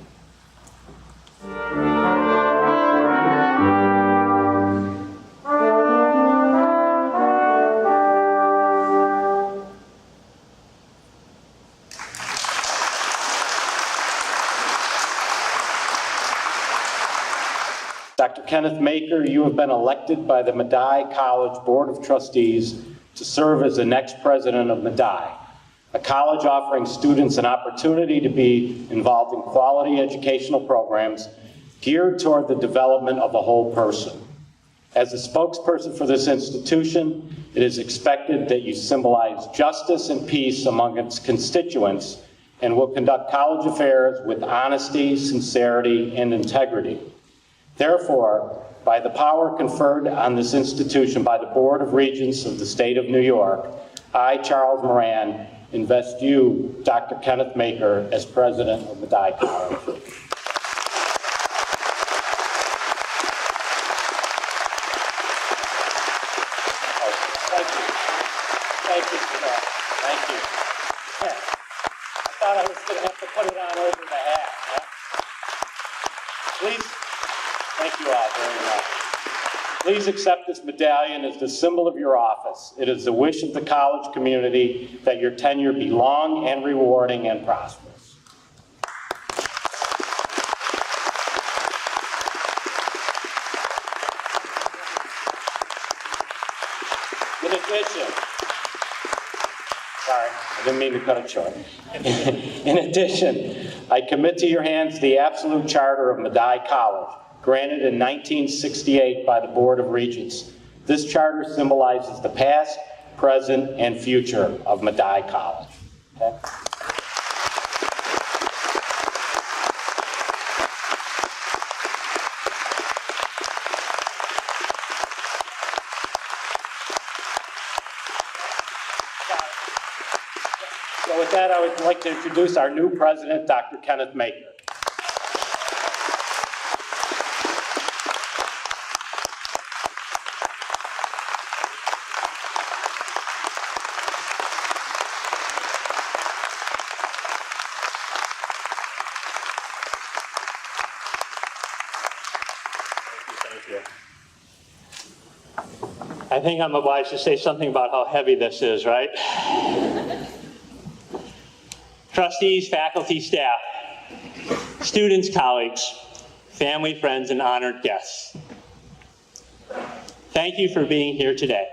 Dr. Kenneth Macur, you have been elected by the Medaille College Board of Trustees to serve as the next president of Medaille, a college offering students an opportunity to be involved in quality educational programs geared toward the development of the whole person. As the spokesperson for this institution, it is expected that you symbolize justice and peace among its constituents and will conduct college affairs with honesty, sincerity, and integrity. Therefore, by the power conferred on this institution by the Board of Regents of the State of New York, I, Charles Moran, invest you, Dr. Kenneth Macur, as president of Medaille College. Thank you for that. Thank you. Yeah. I thought I was going to have to put it on over the hat. Yeah? Please. Thank you all very much. Please accept this medallion as the symbol of your office. It is the wish of the college community that your tenure be long and rewarding and prosperous. In addition, sorry, I didn't mean to cut it short. In addition, I commit to your hands the absolute charter of Medaille College, granted in 1968 by the Board of Regents. This charter symbolizes the past, present, and future of Medaille College. Okay? So with that, I would like to introduce our new president, Dr. Kenneth Macur. I think I'm obliged to say something about how heavy this is, right? Trustees, faculty, staff, students, colleagues, family, friends, and honored guests. Thank you for being here today.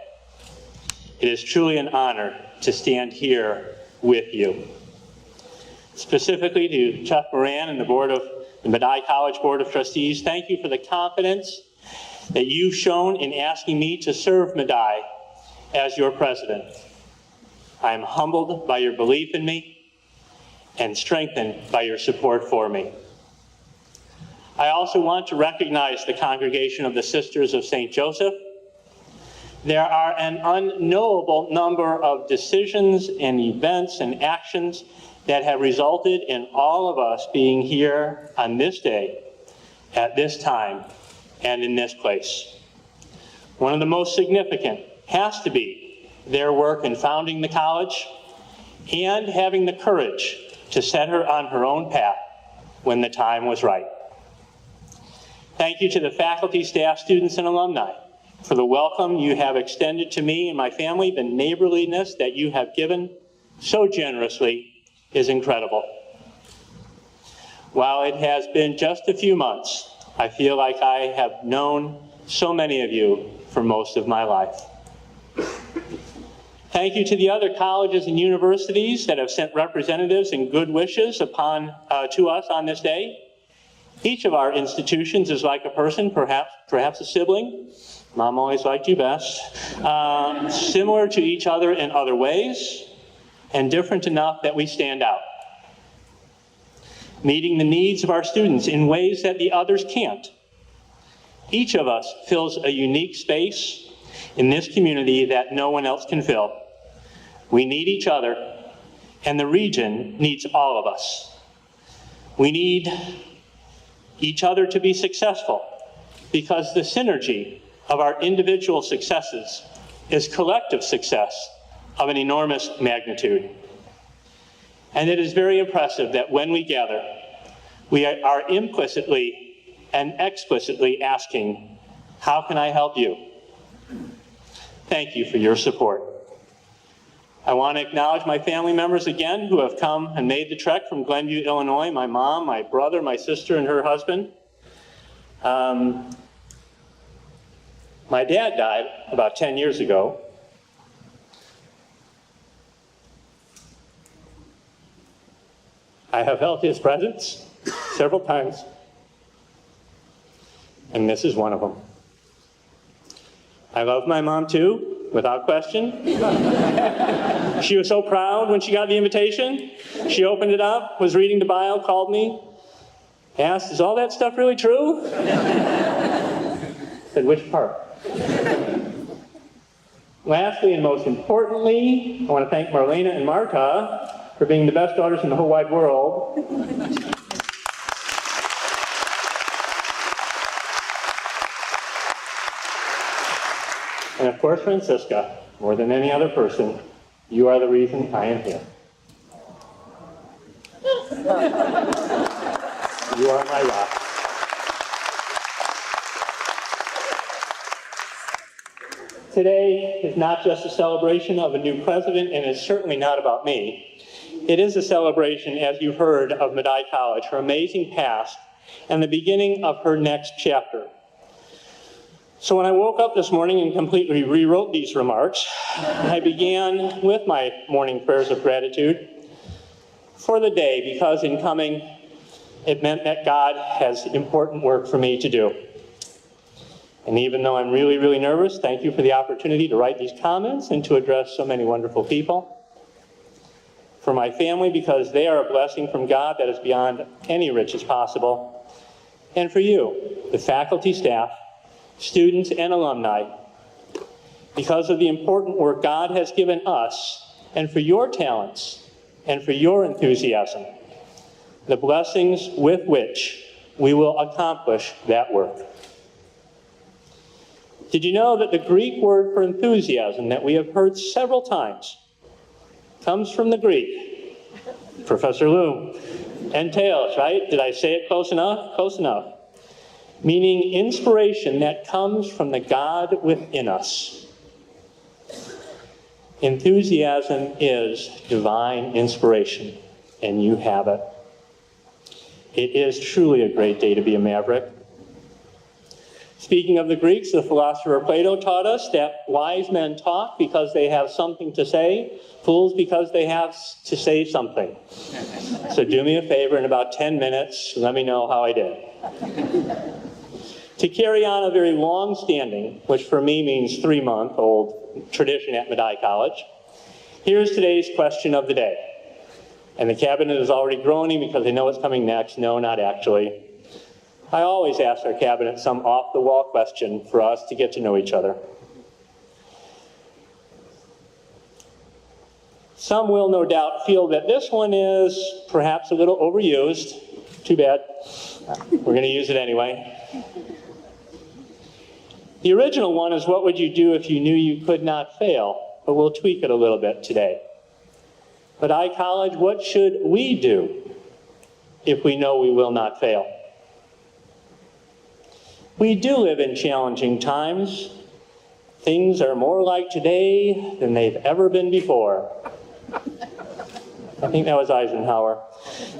It is truly an honor to stand here with you. Specifically to Chuck Moran and the Medaille College Board of Trustees, thank you for the confidence that you've shown in asking me to serve Medaille as your president. I am humbled by your belief in me and strengthened by your support for me. I also want to recognize the congregation of the Sisters of St. Joseph. There are an unknowable number of decisions and events and actions that have resulted in all of us being here on this day, at this time, and in this place. One of the most significant has to be their work in founding the college and having the courage to set her on her own path when the time was right. Thank you to the faculty, staff, students, and alumni for the welcome you have extended to me and my family. The neighborliness that you have given so generously is incredible. While it has been just a few months, I feel like I have known so many of you for most of my life. Thank you to the other colleges and universities that have sent representatives and good wishes to us on this day. Each of our institutions is like a person, perhaps a sibling. Mom always liked you best. Similar to each other in other ways, and different enough that we stand out. Meeting the needs of our students in ways that the others can't. Each of us fills a unique space in this community that no one else can fill. We need each other, and the region needs all of us. We need each other to be successful because the synergy of our individual successes is collective success of an enormous magnitude. And it is very impressive that when we gather, we are implicitly and explicitly asking, how can I help you? Thank you for your support. I want to acknowledge my family members again who have come and made the trek from Glenview, Illinois, my mom, my brother, my sister, and her husband. My dad died about 10 years ago. I have felt his presence several times, and this is one of them. I love my mom too, without question. She was so proud when she got the invitation. She opened it up, was reading the bio, called me, asked, is all that stuff really true? Said, which part? Lastly, and most importantly, I want to thank Marlena and Marta for being the best daughters in the whole wide world. And of course, Francisca, more than any other person, you are the reason I am here. You are my rock. Today is not just a celebration of a new president, and it's certainly not about me. It is a celebration, as you heard, of Medaille College, her amazing past, and the beginning of her next chapter. So when I woke up this morning and completely rewrote these remarks, I began with my morning prayers of gratitude for the day, because in coming, it meant that God has important work for me to do. And even though I'm really, really nervous, thank you for the opportunity to write these comments and to address so many wonderful people. For my family, because they are a blessing from God that is beyond any riches possible. And for you, the faculty, staff, students, and alumni, because of the important work God has given us, and for your talents, and for your enthusiasm, the blessings with which we will accomplish that work. Did you know that the Greek word for enthusiasm that we have heard several times comes from the Greek? Professor Lou. Entails, right? Did I say it close enough? Close enough. Meaning inspiration that comes from the God within us. Enthusiasm is divine inspiration, and you have it. It is truly a great day to be a maverick. Speaking of the Greeks, the philosopher Plato taught us that wise men talk because they have something to say, fools because they have to say something. So do me a favor, in about 10 minutes, let me know how I did. To carry on a very long-standing, which for me means 3-month-old tradition at Medaille College, here's today's question of the day. And the cabinet is already groaning because they know what's coming next. No, not actually. I always ask our cabinet some off-the-wall question for us to get to know each other. Some will no doubt feel that this one is perhaps a little overused. Too bad. We're going to use it anyway. The original one is, what would you do if you knew you could not fail? But we'll tweak it a little bit today. Medaille College, what should we do if we know we will not fail? We do live in challenging times. Things are more like today than they've ever been before. I think that was Eisenhower.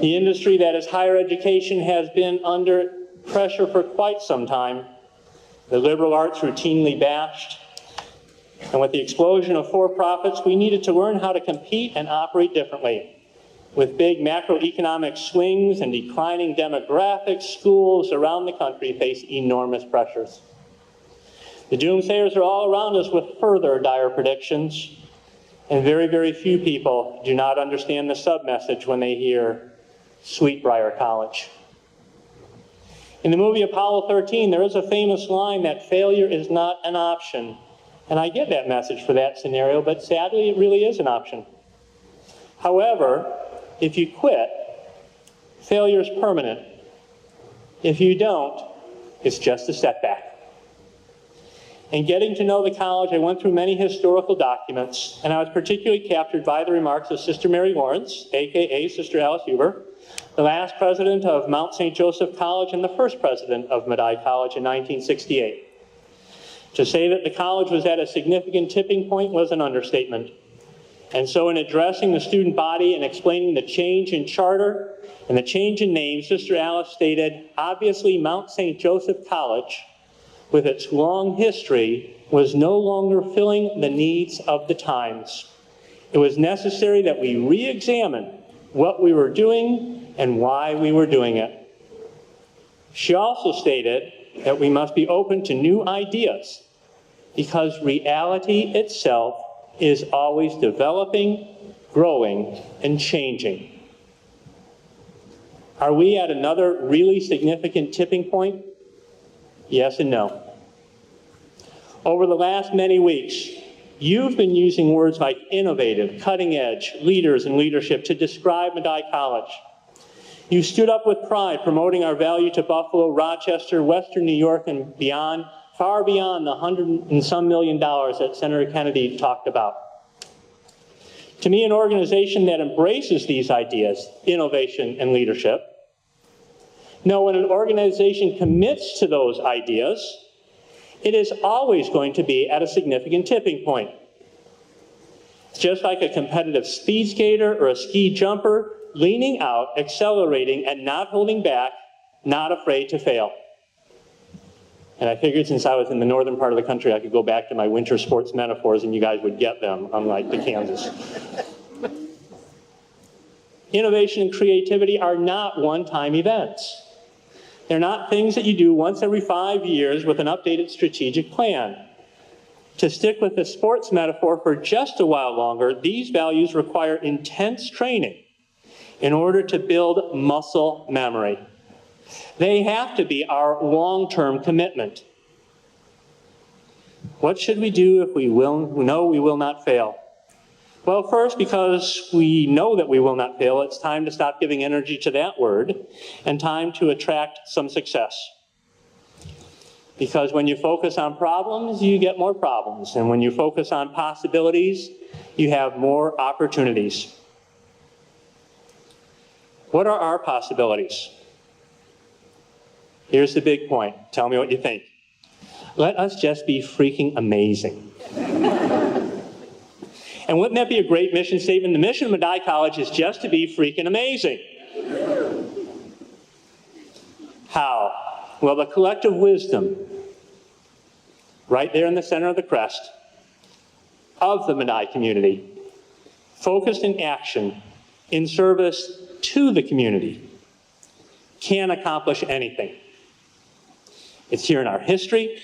The industry that is higher education has been under pressure for quite some time. The liberal arts routinely bashed, And with the explosion of for-profits, we needed to learn how to compete and operate differently. With big macroeconomic swings and declining demographics, schools around the country face enormous pressures. The doomsayers are all around us with further dire predictions, and very, very few people do not understand the sub-message when they hear Sweetbriar College. In the movie Apollo 13, there is a famous line that failure is not an option. And I get that message for that scenario, but sadly, it really is an option. However, if you quit, failure is permanent. If you don't, it's just a setback. In getting to know the college, I went through many historical documents, and I was particularly captured by the remarks of Sister Mary Lawrence, aka Sister Alice Huber, the last president of Mount St. Joseph College and the first president of Medaille College in 1968. To say that the college was at a significant tipping point was an understatement. And so in addressing the student body and explaining the change in charter and the change in name, Sister Alice stated, obviously Mount St. Joseph College, with its long history, was no longer filling the needs of the times. It was necessary that we re-examine what we were doing and why we were doing it. She also stated that we must be open to new ideas because reality itself is always developing, growing, and changing. Are we at another really significant tipping point? Yes and no. Over the last many weeks, you've been using words like innovative, cutting edge, leaders, and leadership to describe Medaille College. You stood up with pride, promoting our value to Buffalo, Rochester, Western New York, and beyond, far beyond the $100 and some million that Senator Kennedy talked about. To me, an organization that embraces these ideas, innovation and leadership, when an organization commits to those ideas, it is always going to be at a significant tipping point. Just like a competitive speed skater or a ski jumper, leaning out, accelerating, and not holding back, not afraid to fail. And I figured since I was in the northern part of the country, I could go back to my winter sports metaphors and you guys would get them, unlike the Kansas. Innovation and creativity are not one-time events. They're not things that you do once every 5 years with an updated strategic plan. To stick with the sports metaphor for just a while longer, these values require intense training in order to build muscle memory. They have to be our long-term commitment. What should we do if we know we will not fail? Well, first, because we know that we will not fail, it's time to stop giving energy to that word and time to attract some success. Because when you focus on problems, you get more problems. And when you focus on possibilities, you have more opportunities. What are our possibilities? Here's the big point. Tell me what you think. Let us just be freaking amazing. And wouldn't that be a great mission statement? The mission of Medaille College is just to be freaking amazing. How? Well, the collective wisdom, right there in the center of the crest, of the Medaille community, focused in action, in service to the community, can accomplish anything. It's here in our history.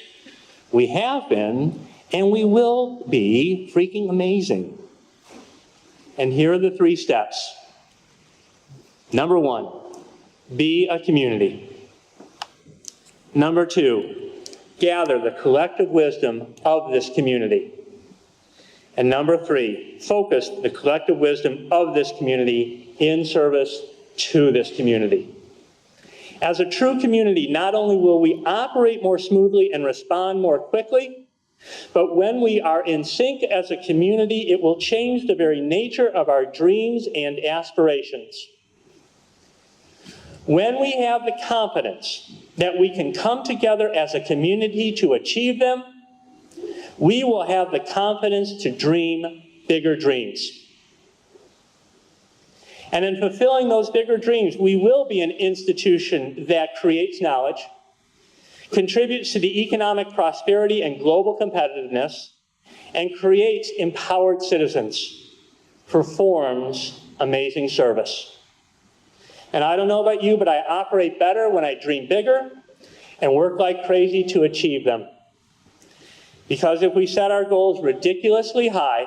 We have been, and we will be freaking amazing. And here are the 3 steps. Number 1, be a community. Number 2, gather the collective wisdom of this community. And number 3, focus the collective wisdom of this community in service to this community. As a true community, not only will we operate more smoothly and respond more quickly, but when we are in sync as a community, it will change the very nature of our dreams and aspirations. When we have the confidence that we can come together as a community to achieve them, we will have the confidence to dream bigger dreams. And in fulfilling those bigger dreams, we will be an institution that creates knowledge, contributes to the economic prosperity and global competitiveness, and creates empowered citizens, performs amazing service. And I don't know about you, but I operate better when I dream bigger and work like crazy to achieve them. Because if we set our goals ridiculously high,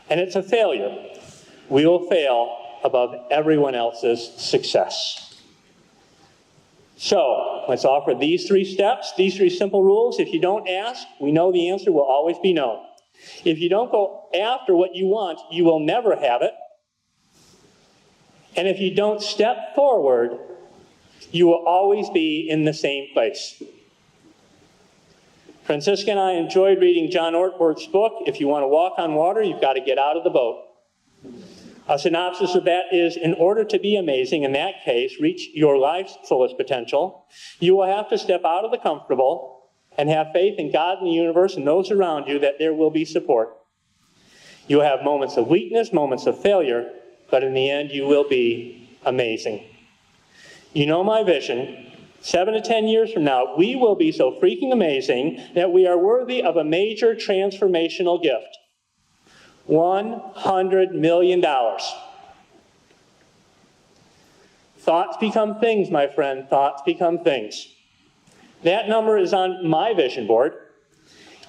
and it's a failure, we will fail above everyone else's success. So, let's offer these 3 steps, these 3 simple rules. If you don't ask, we know the answer will always be no. If you don't go after what you want, you will never have it. And if you don't step forward, you will always be in the same place. Francisca and I enjoyed reading John Ortberg's book, If You Want to Walk on Water, You've Got to Get Out of the Boat. A synopsis of that is, in order to be amazing, in that case, reach your life's fullest potential, you will have to step out of the comfortable and have faith in God and the universe and those around you that there will be support. You will have moments of weakness, moments of failure, but in the end, you will be amazing. You know my vision. 7 to 10 years from now, we will be so freaking amazing that we are worthy of a major transformational gift. $100 million. Thoughts become things, my friend. Thoughts become things. That number is on my vision board.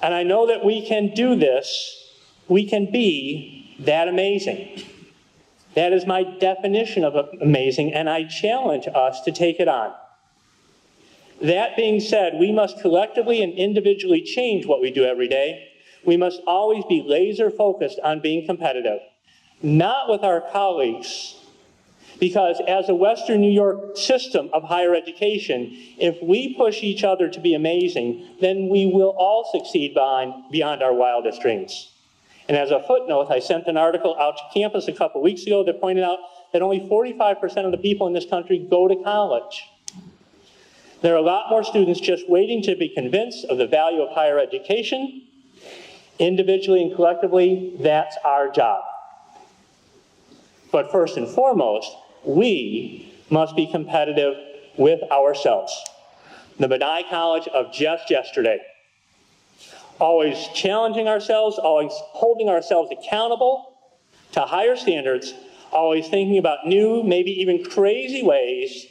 And I know that we can do this. We can be that amazing. That is my definition of amazing, and I challenge us to take it on. That being said, we must collectively and individually change what we do every day. We must always be laser focused on being competitive, not with our colleagues, because as a Western New York system of higher education, if we push each other to be amazing, then we will all succeed beyond our wildest dreams. And as a footnote, I sent an article out to campus a couple weeks ago that pointed out that only 45% of the people in this country go to college. There are a lot more students just waiting to be convinced of the value of higher education. Individually and collectively, that's our job. But first and foremost, we must be competitive with ourselves. The Medaille College of just yesterday. Always challenging ourselves, always holding ourselves accountable to higher standards, always thinking about new, maybe even crazy ways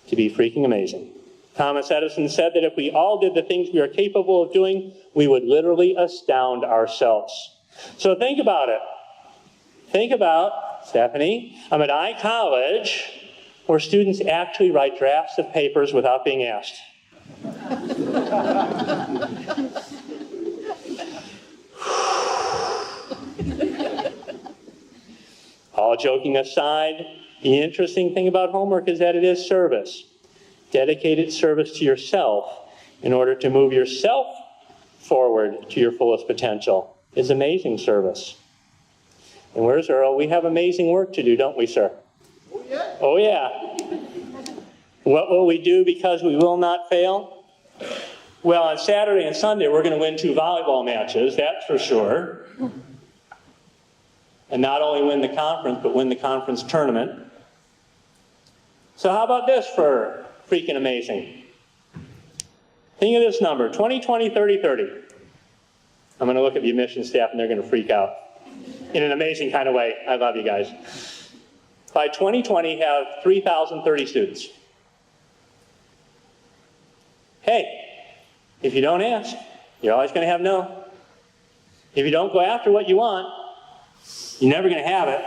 to be freaking amazing. Thomas Edison said that if we all did the things we are capable of doing, we would literally astound ourselves. So think about it. Think about, Stephanie, a Medaille College where students actually write drafts of papers without being asked. All joking aside, the interesting thing about homework is that it is service. Dedicated service to yourself in order to move yourself forward to your fullest potential is amazing service. And where's Earl? We have amazing work to do, don't we, sir? Oh, yeah. Oh, yeah. What will we do because we will not fail? Well, on Saturday and Sunday, we're going to win 2 volleyball matches, that's for sure. And not only win the conference, but win the conference tournament. So how about this for freaking amazing? Think of this number, 20, 20, 30, 30. I'm going to look at the admissions staff and they're going to freak out. In an amazing kind of way. I love you guys. By 2020, have 3,030 students. Hey, if you don't ask, you're always going to have no. If you don't go after what you want, you're never going to have it.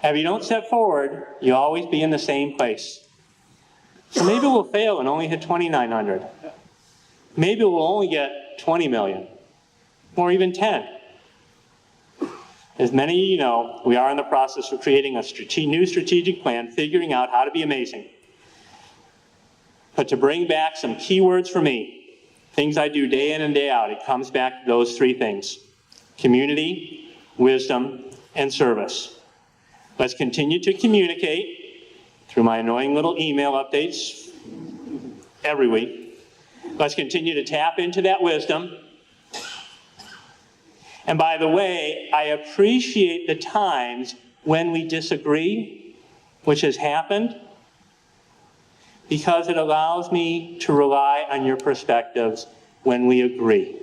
If you don't step forward, you'll always be in the same place. So maybe we'll fail and only hit 2,900. Maybe we'll only get 20 million, or even 10. As many of you know, we are in the process of creating a new strategic plan, figuring out how to be amazing. But to bring back some keywords for me, things I do day in and day out, it comes back to those 3 things: community, wisdom, and service. Let's continue to communicate through my annoying little email updates every week. Let's continue to tap into that wisdom. And by the way, I appreciate the times when we disagree, which has happened, because it allows me to rely on your perspectives when we agree.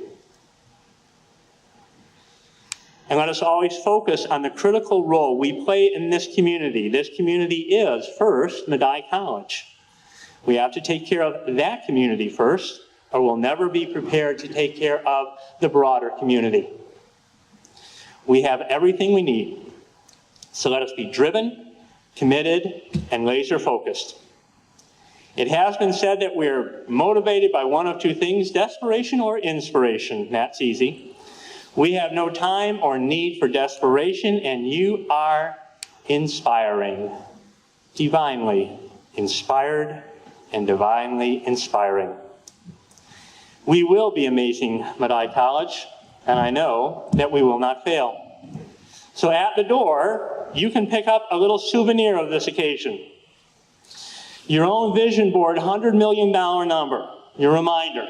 And let us always focus on the critical role we play in this community. This community is, first, Medaille College. We have to take care of that community first, or we'll never be prepared to take care of the broader community. We have everything we need. So let us be driven, committed, and laser focused. It has been said that we're motivated by one of two things, desperation or inspiration. That's easy. We have no time or need for desperation, and you are inspiring, divinely inspired and divinely inspiring. We will be amazing, Medaille College, and I know that we will not fail. So at the door, you can pick up a little souvenir of this occasion. Your own vision board, $100 million number, your reminder.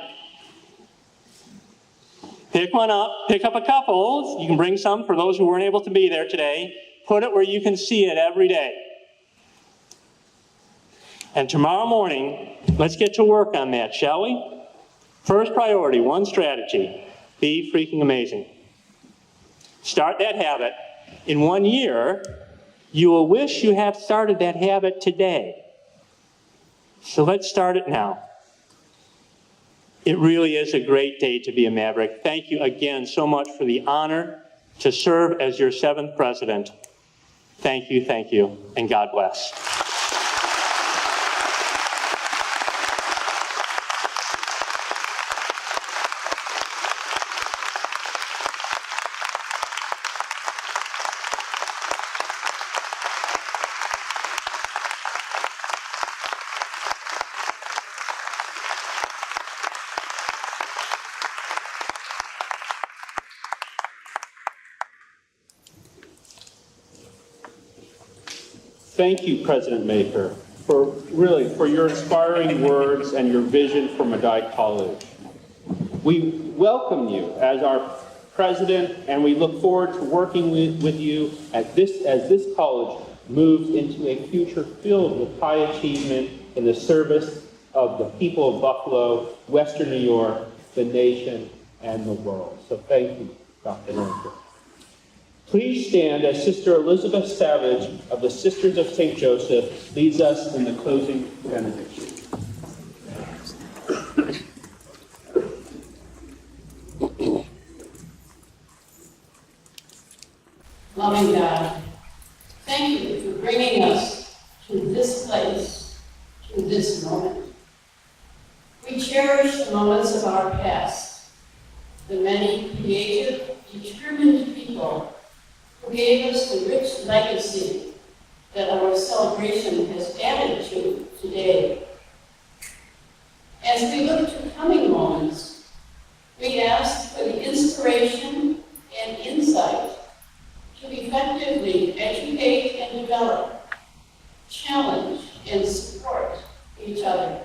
Pick one up, pick up a couple. You can bring some for those who weren't able to be there today. Put it where you can see it every day. And tomorrow morning, let's get to work on that, shall we? First priority, one strategy, be freaking amazing. Start that habit. In 1 year, you will wish you had started that habit today. So let's start it now. It really is a great day to be a Maverick. Thank you again so much for the honor to serve as your 7th president. Thank you, and God bless. Thank you, President Macur, for your inspiring words and your vision for Medaille College. We welcome you as our president, and we look forward to working with you as this college moves into a future filled with high achievement in the service of the people of Buffalo, Western New York, the nation, and the world. So thank you, Dr. Macur. Please stand as Sister Elizabeth Savage of the Sisters of St. Joseph leads us in the closing benediction. Loving God, thank you for bringing us to this place, to this moment. We cherish the moments of our past, the many creative, determined people who gave us the rich legacy that our celebration has added to today. As we look to coming moments, we ask for the inspiration and insight to effectively educate and develop, challenge and support each other.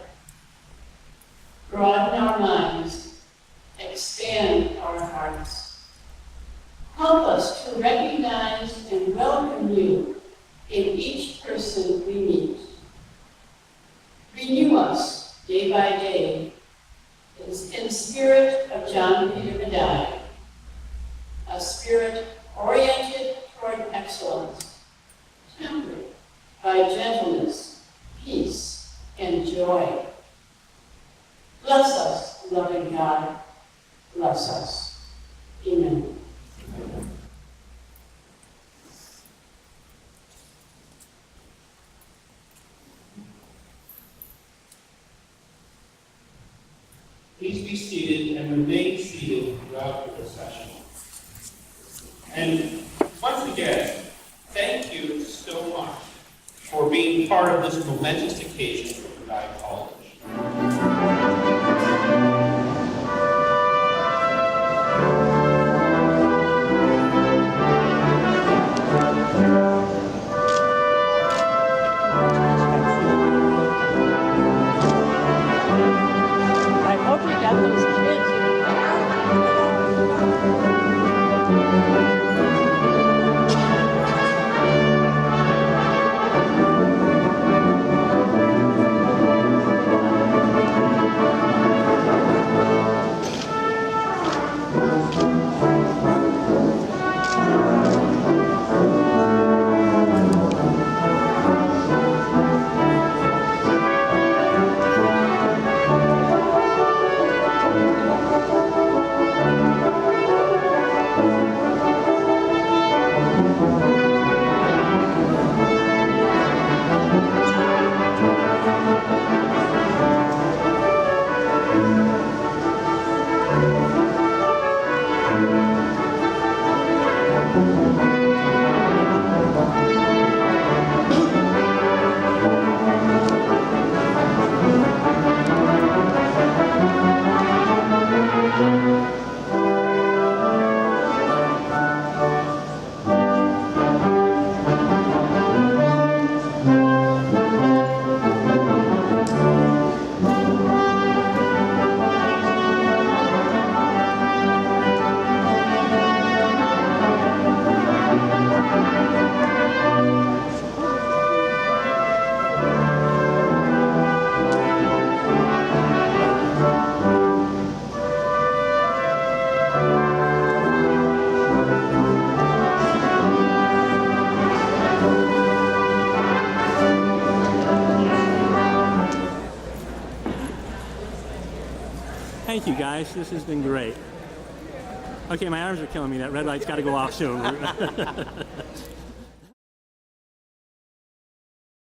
Broaden our minds, expand our hearts. Help us to recognize and welcome you in each person we meet. Renew us day by day in spirit of John Peter Medaille, a spirit oriented toward excellence, tempered by gentleness, peace, and joy. Bless us, loving God. Bless us. Amen. Please be seated and remain seated throughout the procession. And once again, thank you so much for being part of this momentous occasion for Medaille College. I hope you got those kids. Thank you, guys. This has been great. Okay, my arms are killing me. That red light's got to go off soon.